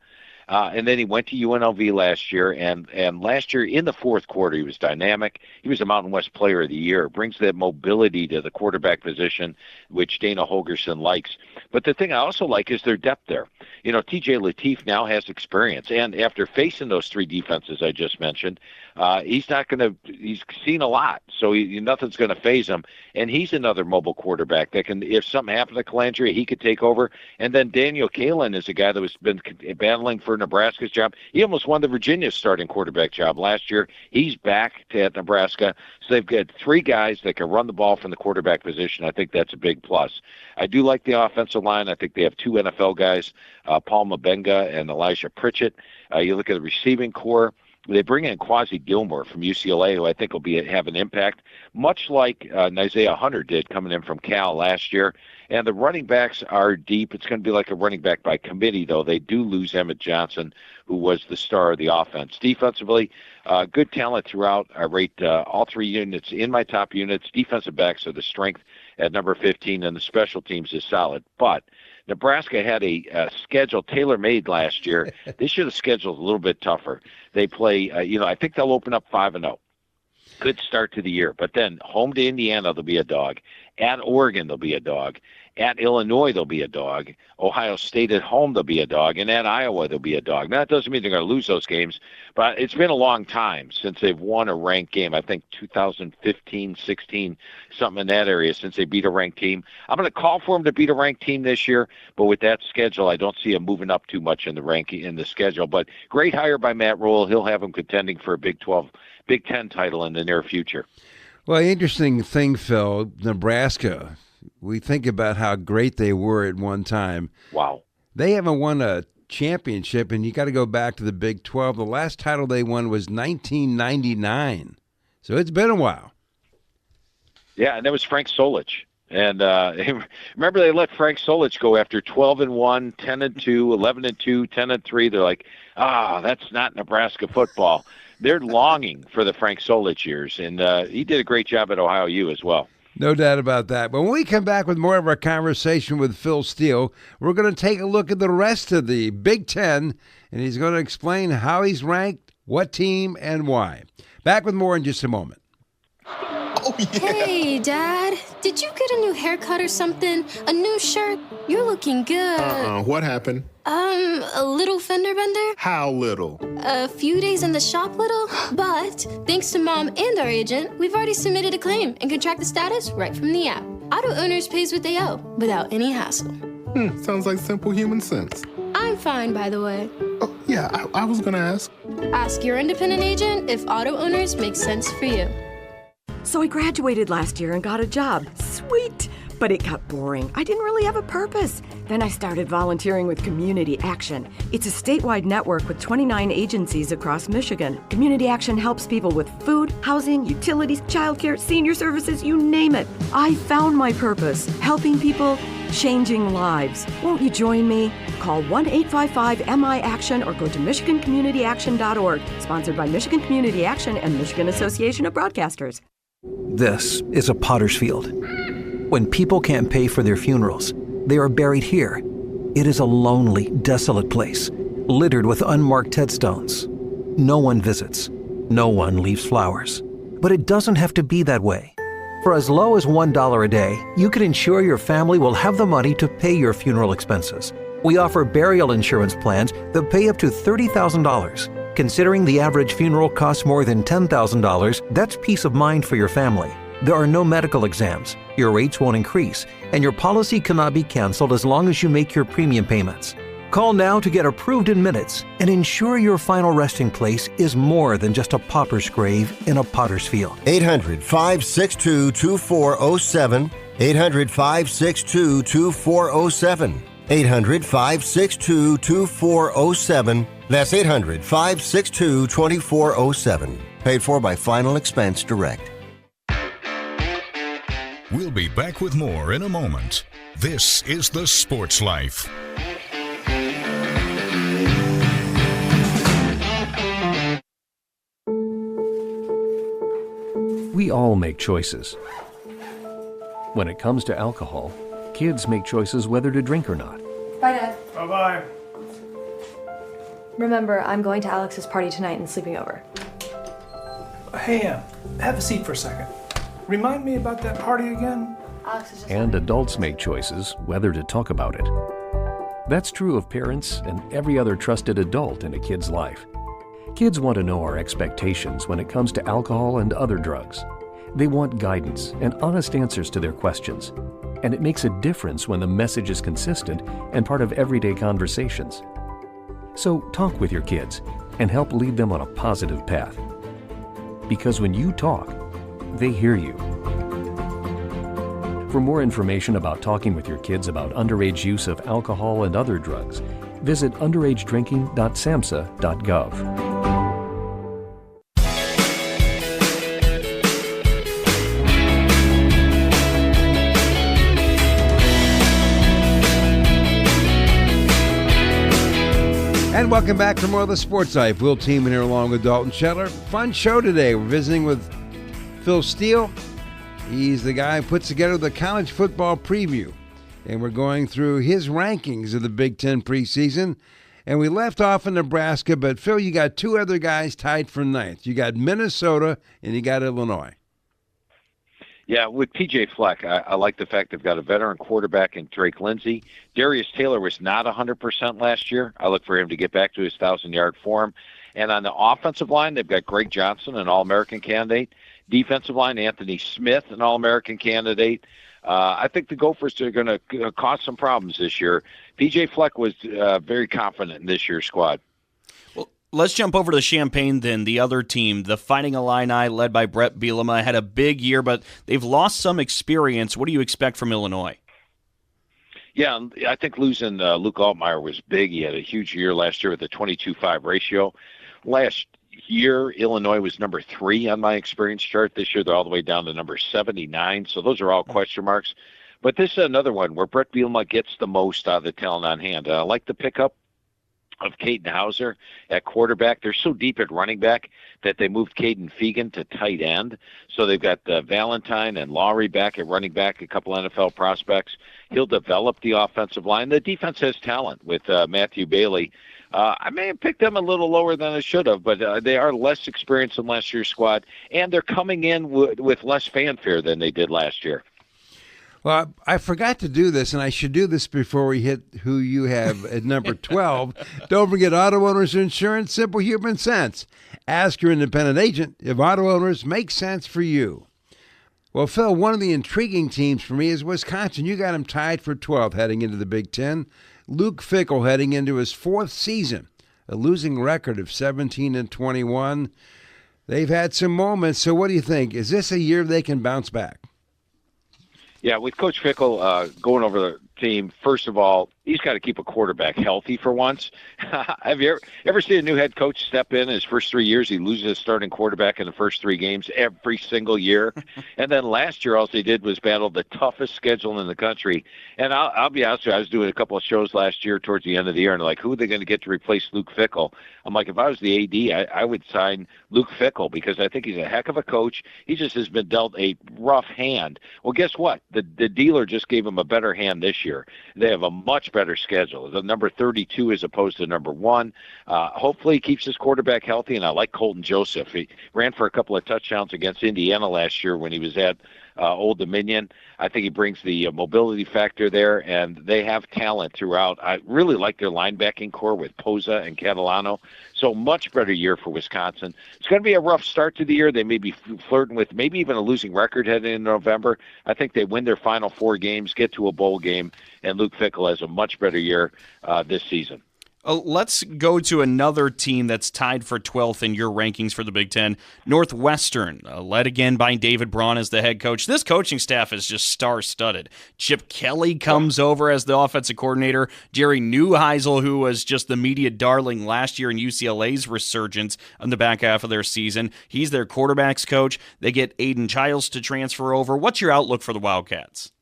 and then he went to UNLV last year, and last year in the 4th quarter he was dynamic. He was the Mountain West Player of the Year. Brings that mobility to the quarterback position, which Dana Holgerson likes. But the thing I also like is their depth there. T.J. Lateef now has experience, and after facing those 3 defenses I just mentioned, he's seen a lot, so nothing's going to faze him. And he's another mobile quarterback that can, if something happened to Calandria, he could take over. And then Daniel Kalen is a guy that was been battling for Nebraska's job. He almost won the Virginia starting quarterback job last year. He's back at Nebraska. So they've got 3 guys that can run the ball from the quarterback position. I think that's a big plus. I do like the offensive line. I think they have 2 NFL guys, Paul Mabenga and Elijah Pritchett. You look at the receiving core. They bring in Quasi Gilmore from UCLA, who I think will have an impact, much like Isaiah Hunter did coming in from Cal last year. And the running backs are deep. It's going to be like a running back by committee, though. They do lose Emmett Johnson, who was the star of the offense. Defensively, good talent throughout. I rate all 3 units in my top units. Defensive backs are the strength at number 15, and the special teams is solid. But Nebraska had a schedule tailor-made last year. This year the schedule's a little bit tougher. They play, I think they'll open up 5-0. Good start to the year. But then home to Indiana, they'll be a dog. At Oregon, they'll be a dog. At Illinois, they'll be a dog. Ohio State at home, they'll be a dog. And at Iowa, they'll be a dog. Now, that doesn't mean they're going to lose those games, but it's been a long time since they've won a ranked game. I think 2015, 16, something in that area since they beat a ranked team. I'm going to call for them to beat a ranked team this year, but with that schedule, I don't see them moving up too much in the ranking in the schedule. But great hire by Matt Rule. He'll have them contending for a Big 10 title in the near future. Well, interesting thing, Phil, Nebraska, we think about how great they were at one time. Wow. They haven't won a championship, and you got to go back to the Big 12. The last title they won was 1999. So it's been a while. Yeah, and that was Frank Solich. And remember, they let Frank Solich go after 12-1, 10-2, 11-2, 10-3. They're like, that's not Nebraska football. They're longing for the Frank Solich years, and he did a great job at Ohio U as well. No doubt about that. But when we come back with more of our conversation with Phil Steele, we're going to take a look at the rest of the Big Ten, and he's going to explain how he's ranked, what team, and why. Back with more in just a moment. Oh, yeah. Hey, Dad. Did you get a new haircut or something? A new shirt? You're looking good. What happened? A little fender bender? How little? A few days in the shop little, but thanks to Mom and our agent, we've already submitted a claim and can track the status right from the app. Auto owners pays what they owe without any hassle. Sounds like simple human sense. I'm fine, by the way. Oh, yeah, I was gonna ask. Ask your independent agent if auto owners make sense for you. So I graduated last year and got a job. Sweet! But it got boring. I didn't really have a purpose. Then I started volunteering with Community Action. It's a statewide network with 29 agencies across Michigan. Community Action helps people with food, housing, utilities, childcare, senior services, you name it. I found my purpose, helping people, changing lives. Won't you join me? Call 1-855-MI-ACTION or go to MichiganCommunityAction.org. Sponsored by Michigan Community Action and Michigan Association of Broadcasters. This is a potter's field. When people can't pay for their funerals, they are buried here. It is a lonely, desolate place, littered with unmarked headstones. No one visits. No one leaves flowers. But it doesn't have to be that way. For as low as $1 a day, you can ensure your family will have the money to pay your funeral expenses. We offer burial insurance plans that pay up to $30,000. Considering the average funeral costs more than $10,000, that's peace of mind for your family. There are no medical exams, your rates won't increase, and your policy cannot be canceled as long as you make your premium payments. Call now to get approved in minutes and ensure your final resting place is more than just a pauper's grave in a potter's field. 800-562-2407. 800-562-2407. 800-562-2407. That's 800-562-2407. Paid for by Final Expense Direct. We'll be back with more in a moment. This is The Sports Life. We all make choices. When it comes to alcohol, kids make choices whether to drink or not. Bye, Dad. Bye-bye. Remember, I'm going to Alex's party tonight and sleeping over. Hey, have a seat for a second. Remind me about that party again? Alex is just... And adults make choices whether to talk about it. That's true of parents and every other trusted adult in a kid's life. Kids want to know our expectations when it comes to alcohol and other drugs. They want guidance and honest answers to their questions. And it makes a difference when the message is consistent and part of everyday conversations. So talk with your kids and help lead them on a positive path. Because when you talk, they hear you. For more information about talking with your kids about underage use of alcohol and other drugs, visit underagedrinking.samhsa.gov. And welcome back to more of the Sports Life. We'll team in here along with Dalton Shetler. Fun show today. We're visiting with Phil Steele. He's the guy who puts together the college football preview. And we're going through his rankings of the Big Ten preseason. And we left off in Nebraska, but Phil, you got two other guys tied for ninth. You got Minnesota and you got Illinois. Yeah, with P.J. Fleck, I like the fact they've got a veteran quarterback in Drake Lindsey. Darius Taylor was not 100% last year. I look for him to get back to his 1,000-yard form. And on the offensive line, they've got Greg Johnson, an All-American candidate. Defensive line, Anthony Smith, an All-American candidate. I think the Gophers are going to cause some problems this year. P.J. Fleck was very confident in this year's squad. Let's jump over to Champaign then. The other team, the Fighting Illini, led by Brett Bielema, had a big year, but they've lost some experience. What do you expect from Illinois? Yeah, I think losing Luke Altmaier was big. He had a huge year last year with a 22-5 ratio. Last year, Illinois was number 3 on my experience chart. This year, they're all the way down to number 79, so those are all question marks. But this is another one where Brett Bielema gets the most out of the talent on hand. I like the pickup of Caden Hauser at quarterback. They're so deep at running back that they moved Caden Fegan to tight end. So they've got Valentine and Lowry back at running back, a couple NFL prospects. He'll develop the offensive line. The defense has talent with Matthew Bailey. I may have picked them a little lower than I should have, but they are less experienced than last year's squad, and they're coming in with less fanfare than they did last year. Well, I forgot to do this, and I should do this before we hit who you have at number 12. Don't forget auto owners insurance, simple human sense. Ask your independent agent if auto owners make sense for you. Well, Phil, one of the intriguing teams for me is Wisconsin. You got them tied for 12th heading into the Big Ten. Luke Fickell heading into his 4th season, a losing record of 17-21. They've had some moments, so what do you think? Is this a year they can bounce back? Yeah, with Coach Fickell going over the team, first of all, he's got to keep a quarterback healthy for once. Have you ever seen a new head coach step in his first 3 years? He loses his starting quarterback in the first 3 games every single year. And then last year, all they did was battle the toughest schedule in the country. And I'll be honest with you, I was doing a couple of shows last year towards the end of the year, and like, who are they going to get to replace Luke Fickell? I'm like, if I was the AD, I would sign Luke Fickell because I think he's a heck of a coach. He just has been dealt a rough hand. Well, guess what? The dealer just gave him a better hand this year. They have a much better schedule. The number 32 as opposed to number 1. Hopefully he keeps his quarterback healthy, and I like Colton Joseph. He ran for a couple of touchdowns against Indiana last year when he was at Old Dominion. I think he brings the mobility factor there, and they have talent throughout. I really like their linebacking core with Poza and Catalano. So much better year for Wisconsin. It's going to be a rough start to the year. They may be flirting with maybe even a losing record heading into November. I think they win their final 4 games, get to a bowl game, and Luke Fickell has a much better year this season. Let's go to another team that's tied for 12th in your rankings for the Big Ten, Northwestern, led again by David Braun as the head coach. This coaching staff is just star-studded. Chip Kelly comes over as the offensive coordinator. Jerry Neuheisel, who was just the media darling last year in UCLA's resurgence on the back half of their season, he's their quarterbacks coach. They get Aiden Childs to transfer over. What's your outlook for the Wildcats?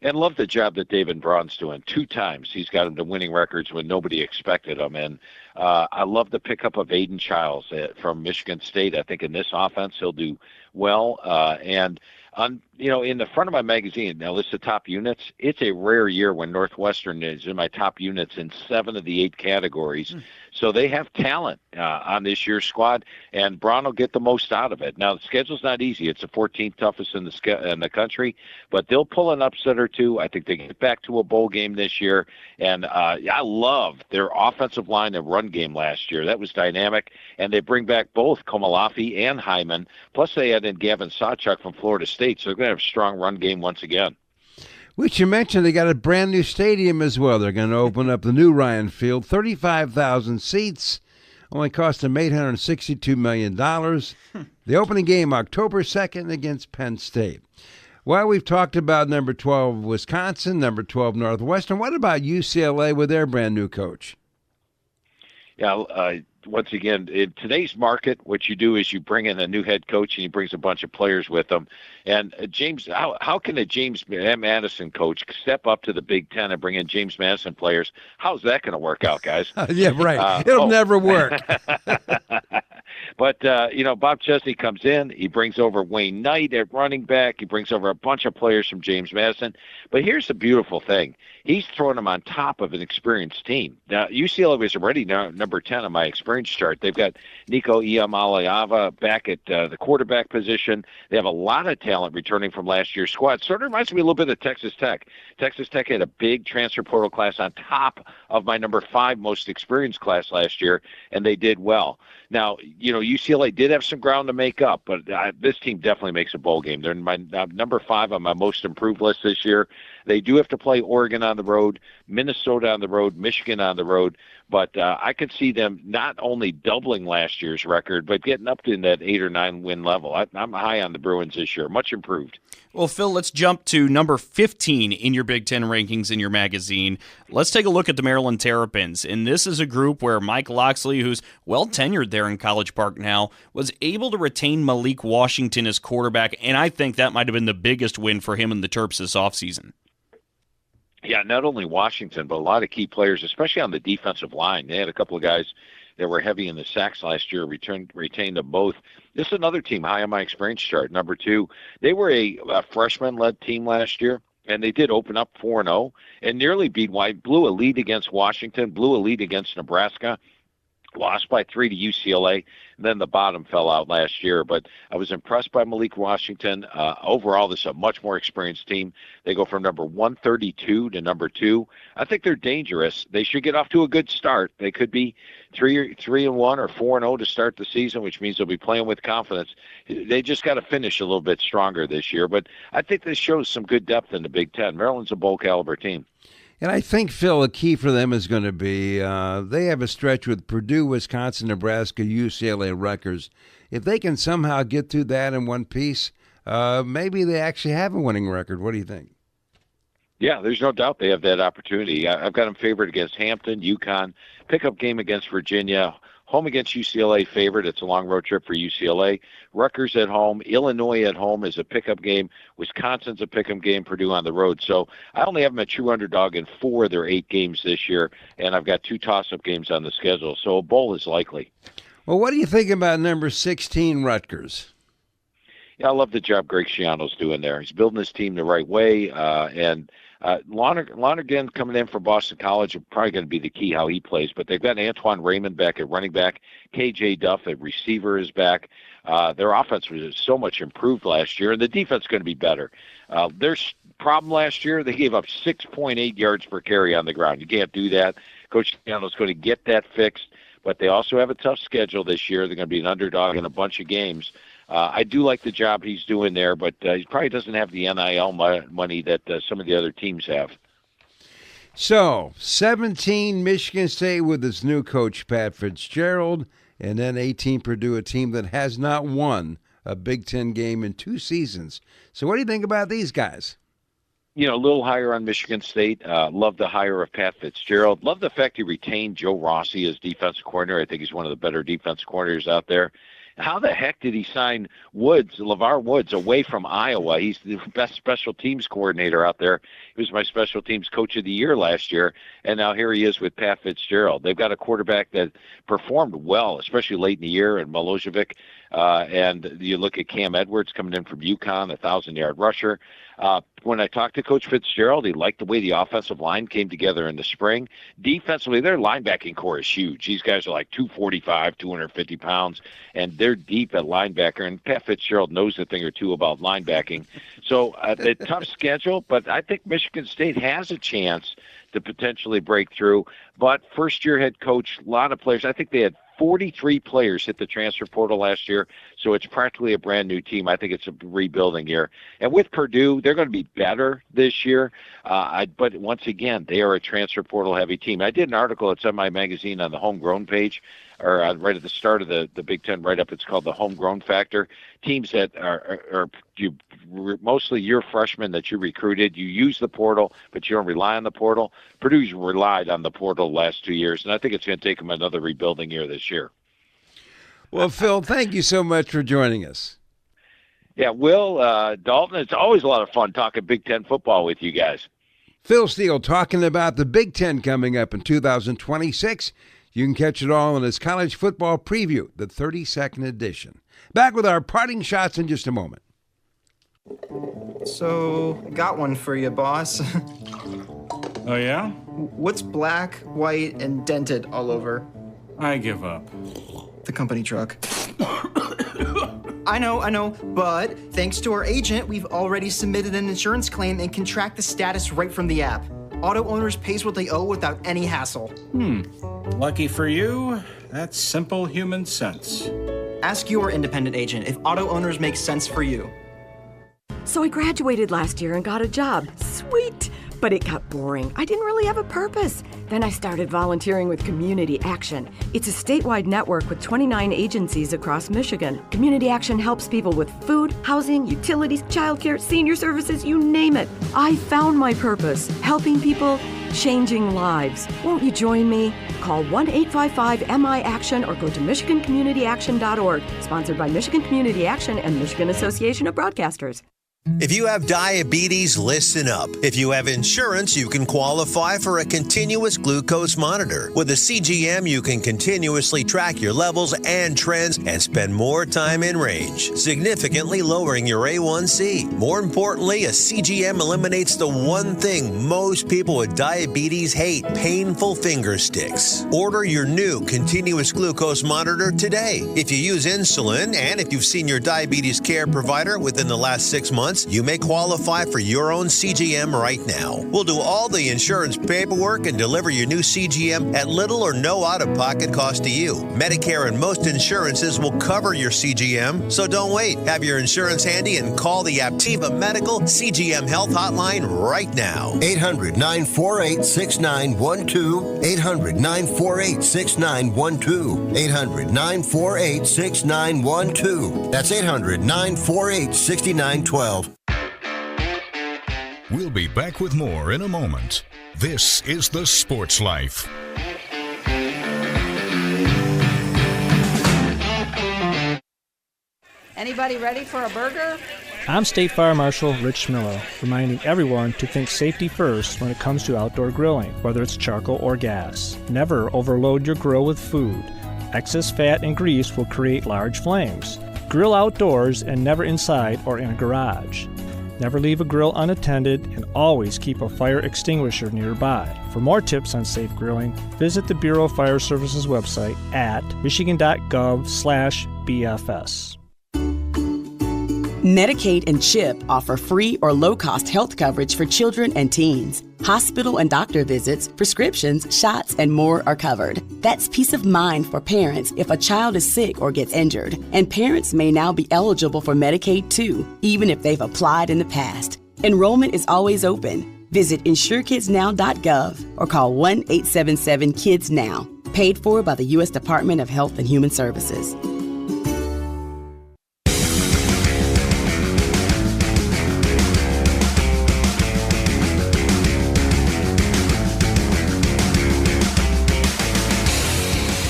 And love the job that David Braun's doing. 2 times he's got him to winning records when nobody expected him. And I love the pickup of Aiden Childs from Michigan State. I think in this offense he'll do well. And in the front of my magazine, now list the top units. It's a rare year when Northwestern is in my top units in 7 of the 8 categories. So they have talent on this year's squad, and Braun will get the most out of it. Now, the schedule's not easy. It's the 14th toughest in the country, but they'll pull an upset or 2. I think they get back to a bowl game this year, and I love their offensive line and run game last year. That was dynamic, and they bring back both Komalafi and Hyman, plus they add in Gavin Sawchuk from Florida State, so they're going to have a strong run game once again. Which you mentioned, they got a brand new stadium as well. They're going to open up the new Ryan Field, 35,000 seats, only cost them $862 million. The opening game, October 2nd against Penn State. Well, we've talked about number 12, Wisconsin, number 12, Northwestern. What about UCLA with their brand new coach? Yeah, once again, in today's market, what you do is you bring in a new head coach and he brings a bunch of players with him. And James, how can a James Madison coach step up to the Big Ten and bring in James Madison players? How's that going to work out, guys? Yeah, right. It'll never work. But, Bob Chesney comes in. He brings over Wayne Knight at running back. He brings over a bunch of players from James Madison. But here's the beautiful thing. He's throwing them on top of an experienced team. Now, UCLA was already number 10 on my experience chart. They've got Nico Iamaleava back at the quarterback position. They have a lot of talent returning from last year's squad. Sort of reminds me a little bit of Texas Tech. Texas Tech had a big transfer portal class on top of my number 5 most experienced class last year, and they did well. Now, UCLA did have some ground to make up, but this team definitely makes a bowl game. They're in my number 5 on my most improved list this year. They do have to play Oregon on the road, Minnesota on the road, Michigan on the road, but I could see them not only doubling last year's record, but getting up to that 8 or 9 win level. I'm high on the Bruins this year, much improved. Well, Phil, let's jump to number 15 in your Big Ten rankings in your magazine. Let's take a look at the Maryland Terrapins. And this is a group where Mike Loxley, who's well tenured there in College Park now, was able to retain Malik Washington as quarterback, and I think that might have been the biggest win for him and the Terps this offseason. Yeah, not only Washington, but a lot of key players, especially on the defensive line. They had a couple of guys that were heavy in the sacks last year, retained them both. This is another team high on my experience chart. Number 2, they were a freshman-led team last year, and they did open up 4-0 and nearly beat White, blew a lead against Washington, blew a lead against Nebraska, lost by 3 to UCLA, and then the bottom fell out last year. But I was impressed by Malik Washington. Overall, this is a much more experienced team. They go from number 132 to number 2. I think they're dangerous. They should get off to a good start. They could be 3-1 or 4-0 to start the season, which means they'll be playing with confidence. They just got to finish a little bit stronger this year. But I think this shows some good depth in the Big Ten. Maryland's a bowl-caliber team. And I think, Phil, a key for them is going to be they have a stretch with Purdue, Wisconsin, Nebraska, UCLA, Rutgers. If they can somehow get through that in one piece, maybe they actually have a winning record. What do you think? Yeah, there's no doubt they have that opportunity. I've got them favored against Hampton, UConn, pickup game against Virginia, home against UCLA favored. It's a long road trip for UCLA. Rutgers at home. Illinois at home is a pickup game. Wisconsin's a pickup game. Purdue on the road. So I only have them a true underdog in 4 of their 8 games this year, and I've got 2 toss-up games on the schedule. So a bowl is likely. Well, what do you think about number 16, Rutgers? Yeah, I love the job Greg Schiano's doing there. He's building his team the right way, and Lonergan coming in from Boston College is probably going to be the key how he plays, but they've got Antoine Raymond back at running back. KJ Duff at receiver is back. Their offense was so much improved last year, and the defense is going to be better. Their problem last year, they gave up 6.8 yards per carry on the ground. You can't do that. Coach Scandal's going to get that fixed, but they also have a tough schedule this year. They're going to be an underdog in a bunch of games. I do like the job he's doing there, but he probably doesn't have the NIL money that some of the other teams have. So, 17 Michigan State with its new coach, Pat Fitzgerald, and then 18 Purdue, a team that has not won a Big Ten game in 2 seasons. So what do you think about these guys? A little higher on Michigan State. Love the hire of Pat Fitzgerald. Love the fact he retained Joe Rossi as defensive coordinator. I think he's one of the better defensive coordinators out there. How the heck did he sign LeVar Woods, away from Iowa? He's the best special teams coordinator out there. He was my special teams coach of the year last year, and now here he is with Pat Fitzgerald. They've got a quarterback that performed well, especially late in the year, and Milojevic. And you look at Cam Edwards coming in from UConn, a 1,000-yard rusher. When I talked to Coach Fitzgerald, he liked the way the offensive line came together in the spring. Defensively, their linebacking core is huge. These guys are like 245, 250 pounds, and they're deep at linebacker. And Pat Fitzgerald knows a thing or two about linebacking. So a tough schedule, but I think Michigan State has a chance to potentially break through. But first-year head coach, a lot of players. I think they had 43 players hit the transfer portal last year, so it's practically a brand-new team. I think it's a rebuilding year. And with Purdue, they're going to be better this year, but once again, they are a transfer portal-heavy team. I did an article at Semi Magazine on the homegrown page, or right at the start of the Big Ten write-up. It's called the homegrown factor. Teams that are mostly your freshmen that you recruited, you use the portal, but you don't rely on the portal. Purdue's relied on the portal the last 2 years, and I think it's going to take them another rebuilding year this year. Well, Phil, thank you so much for joining us. Yeah, Will, Dalton, it's always a lot of fun talking Big Ten football with you guys. Phil Steele talking about the Big Ten coming up in 2026. You can catch it all in his college football preview, the 32nd edition. Back with our parting shots in just a moment. So, got one for you, boss. Oh, yeah? What's black, white, and dented all over? I give up. The company truck. I know, but thanks to our agent, we've already submitted an insurance claim and can track the status right from the app. Auto owners pays what they owe without any hassle. Lucky for you, that's simple human sense. Ask your independent agent if auto owners make sense for you. So I graduated last year and got a job. Sweet! But it got boring. I didn't really have a purpose. Then I started volunteering with Community Action. It's a statewide network with 29 agencies across Michigan. Community Action helps people with food, housing, utilities, childcare, senior services, you name it. I found my purpose, helping people, changing lives. Won't you join me? Call 1-855-MI-ACTION or go to MichiganCommunityAction.org. Sponsored by Michigan Community Action and Michigan Association of Broadcasters. If you have diabetes, listen up. If you have insurance, you can qualify for a continuous glucose monitor. With a CGM, you can continuously track your levels and trends and spend more time in range, significantly lowering your A1C. More importantly, a CGM eliminates the one thing most people with diabetes hate: painful finger sticks. Order your new continuous glucose monitor today. If you use insulin and if you've seen your diabetes care provider within the last 6 months, you may qualify for your own CGM right now. We'll do all the insurance paperwork and deliver your new CGM at little or no out-of-pocket cost to you. Medicare and most insurances will cover your CGM, so don't wait. Have your insurance handy and call the Aptiva Medical CGM Health Hotline right now. 800-948-6912. 800-948-6912. 800-948-6912. That's 800-948-6912. We'll be back with more in a moment. This is The Sports Life. Anybody ready for a burger? I'm State Fire Marshal Rich Miller, reminding everyone to think safety first when it comes to outdoor grilling, whether it's charcoal or gas. Never overload your grill with food. Excess fat and grease will create large flames. Grill outdoors and never inside or in a garage. Never leave a grill unattended, and always keep a fire extinguisher nearby. For more tips on safe grilling, visit the Bureau of Fire Services website at michigan.gov/BFS. Medicaid and CHIP offer free or low-cost health coverage for children and teens. Hospital and doctor visits, prescriptions, shots, and more are covered. That's peace of mind for parents if a child is sick or gets injured. And parents may now be eligible for Medicaid too, even if they've applied in the past. Enrollment is always open. Visit InsureKidsNow.gov or call 1-877-KIDS-NOW. Paid for by the U.S. Department of Health and Human Services.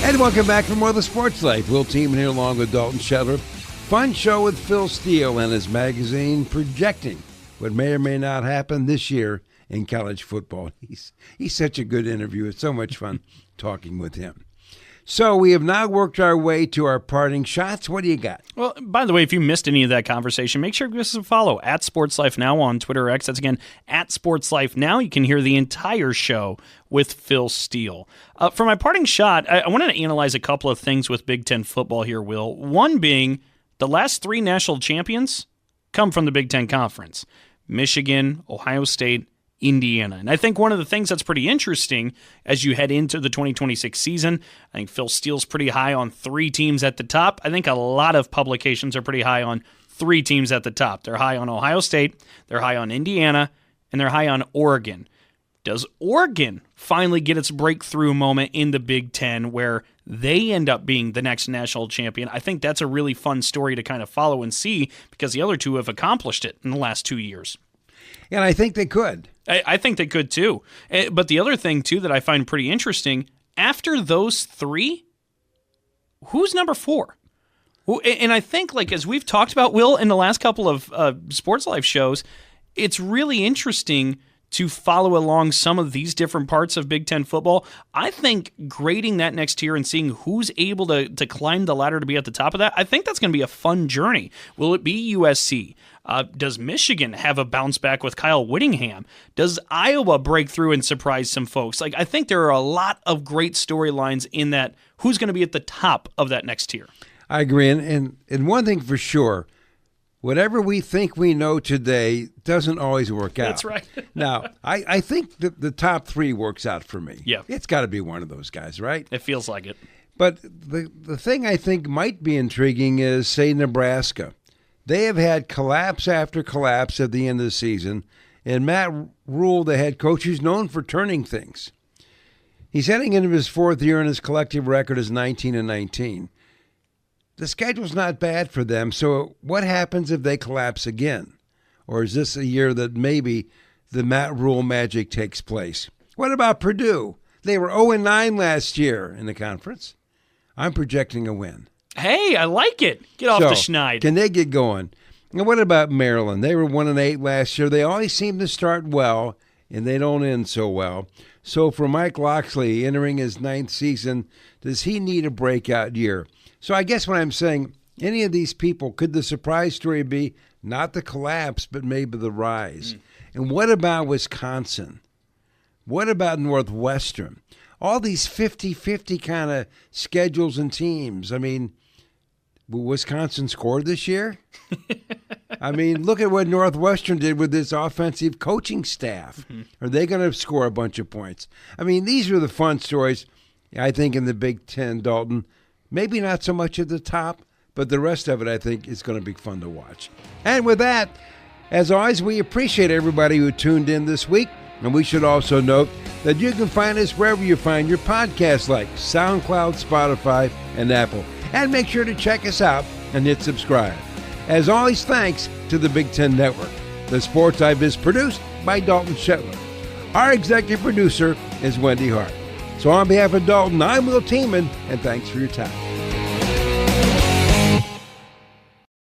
And welcome back for more of the Sports Life. Will Tiemann here along with Dalton Shetler. Fun show with Phil Steele and his magazine projecting what may or may not happen this year in college football. He's such a good interview. It's so much fun talking with him. So we have now worked our way to our parting shots. What do you got? Well, by the way, if you missed any of that conversation, make sure to give us a follow at Sports Life Now on Twitter or X. That's again at Sports Life Now. You can hear the entire show with Phil Steele. For my parting shot, I wanted to analyze a couple of things with Big Ten football here, Will. One being the last three national champions come from the Big Ten Conference: Michigan, Ohio State, Indiana. And I think one of the things that's pretty interesting as you head into the 2026 season, I think Phil Steele's pretty high on three teams at the top. I think a lot of publications are pretty high on three teams at the top. They're high on Ohio State, they're high on Indiana, and they're high on Oregon. Does Oregon finally get its breakthrough moment in the Big Ten where they end up being the next national champion? I think that's a really fun story to kind of follow and see because the other two have accomplished it in the last 2 years. And I think they could. I think they could too. But the other thing too that I find pretty interesting, after those three, who's number four? And I think, like, as we've talked about, Will, in the last couple of Sports Life shows, it's really interesting to follow along some of these different parts of Big Ten football. I think grading that next tier and seeing who's able to climb the ladder to be at the top of that, I think that's going to be a fun journey. Will it be USC? Does Michigan have a bounce back with Kyle Whittingham? Does Iowa break through and surprise some folks? Like, I think there are a lot of great storylines in that. Who's going to be at the top of that next tier? I agree. And one thing for sure, whatever we think we know today doesn't always work out. That's right. Now, I think that the top three works out for me. Yeah. It's got to be one of those guys, right? It feels like it. But the thing I think might be intriguing is, say, Nebraska. They have had collapse after collapse at the end of the season, and Matt Rule, the head coach, who's known for turning things. He's heading into his fourth year, and his collective record is 19-19. The schedule's not bad for them, so what happens if they collapse again? Or is this a year that maybe the Matt Rule magic takes place? What about Purdue? They were 0-9 last year in the conference. I'm projecting a win. Hey, I like it. Get off the schneid. Can they get going? And what about Maryland? They were 1-8 last year. They always seem to start well, and they don't end so well. So for Mike Locksley, entering his 9th season, does he need a breakout year? So I guess what I'm saying, any of these people, could the surprise story be not the collapse, but maybe the rise? And what about Wisconsin? What about Northwestern? All these 50-50 kind of schedules and teams. I mean, will Wisconsin score this year? I mean, look at what Northwestern did with this offensive coaching staff. Are they going to score a bunch of points? I mean, these are the fun stories, I think, in the Big Ten, Dalton. Maybe not so much at the top, but the rest of it, I think, is going to be fun to watch. And with that, as always, we appreciate everybody who tuned in this week. And we should also note that you can find us wherever you find your podcasts, like SoundCloud, Spotify, and Apple. And make sure to check us out and hit subscribe. As always, thanks to the Big Ten Network. The Sports Life is produced by Dalton Shetler. Our executive producer is Wendy Hart. So on behalf of Dalton, I'm Will Tiemann, and thanks for your time.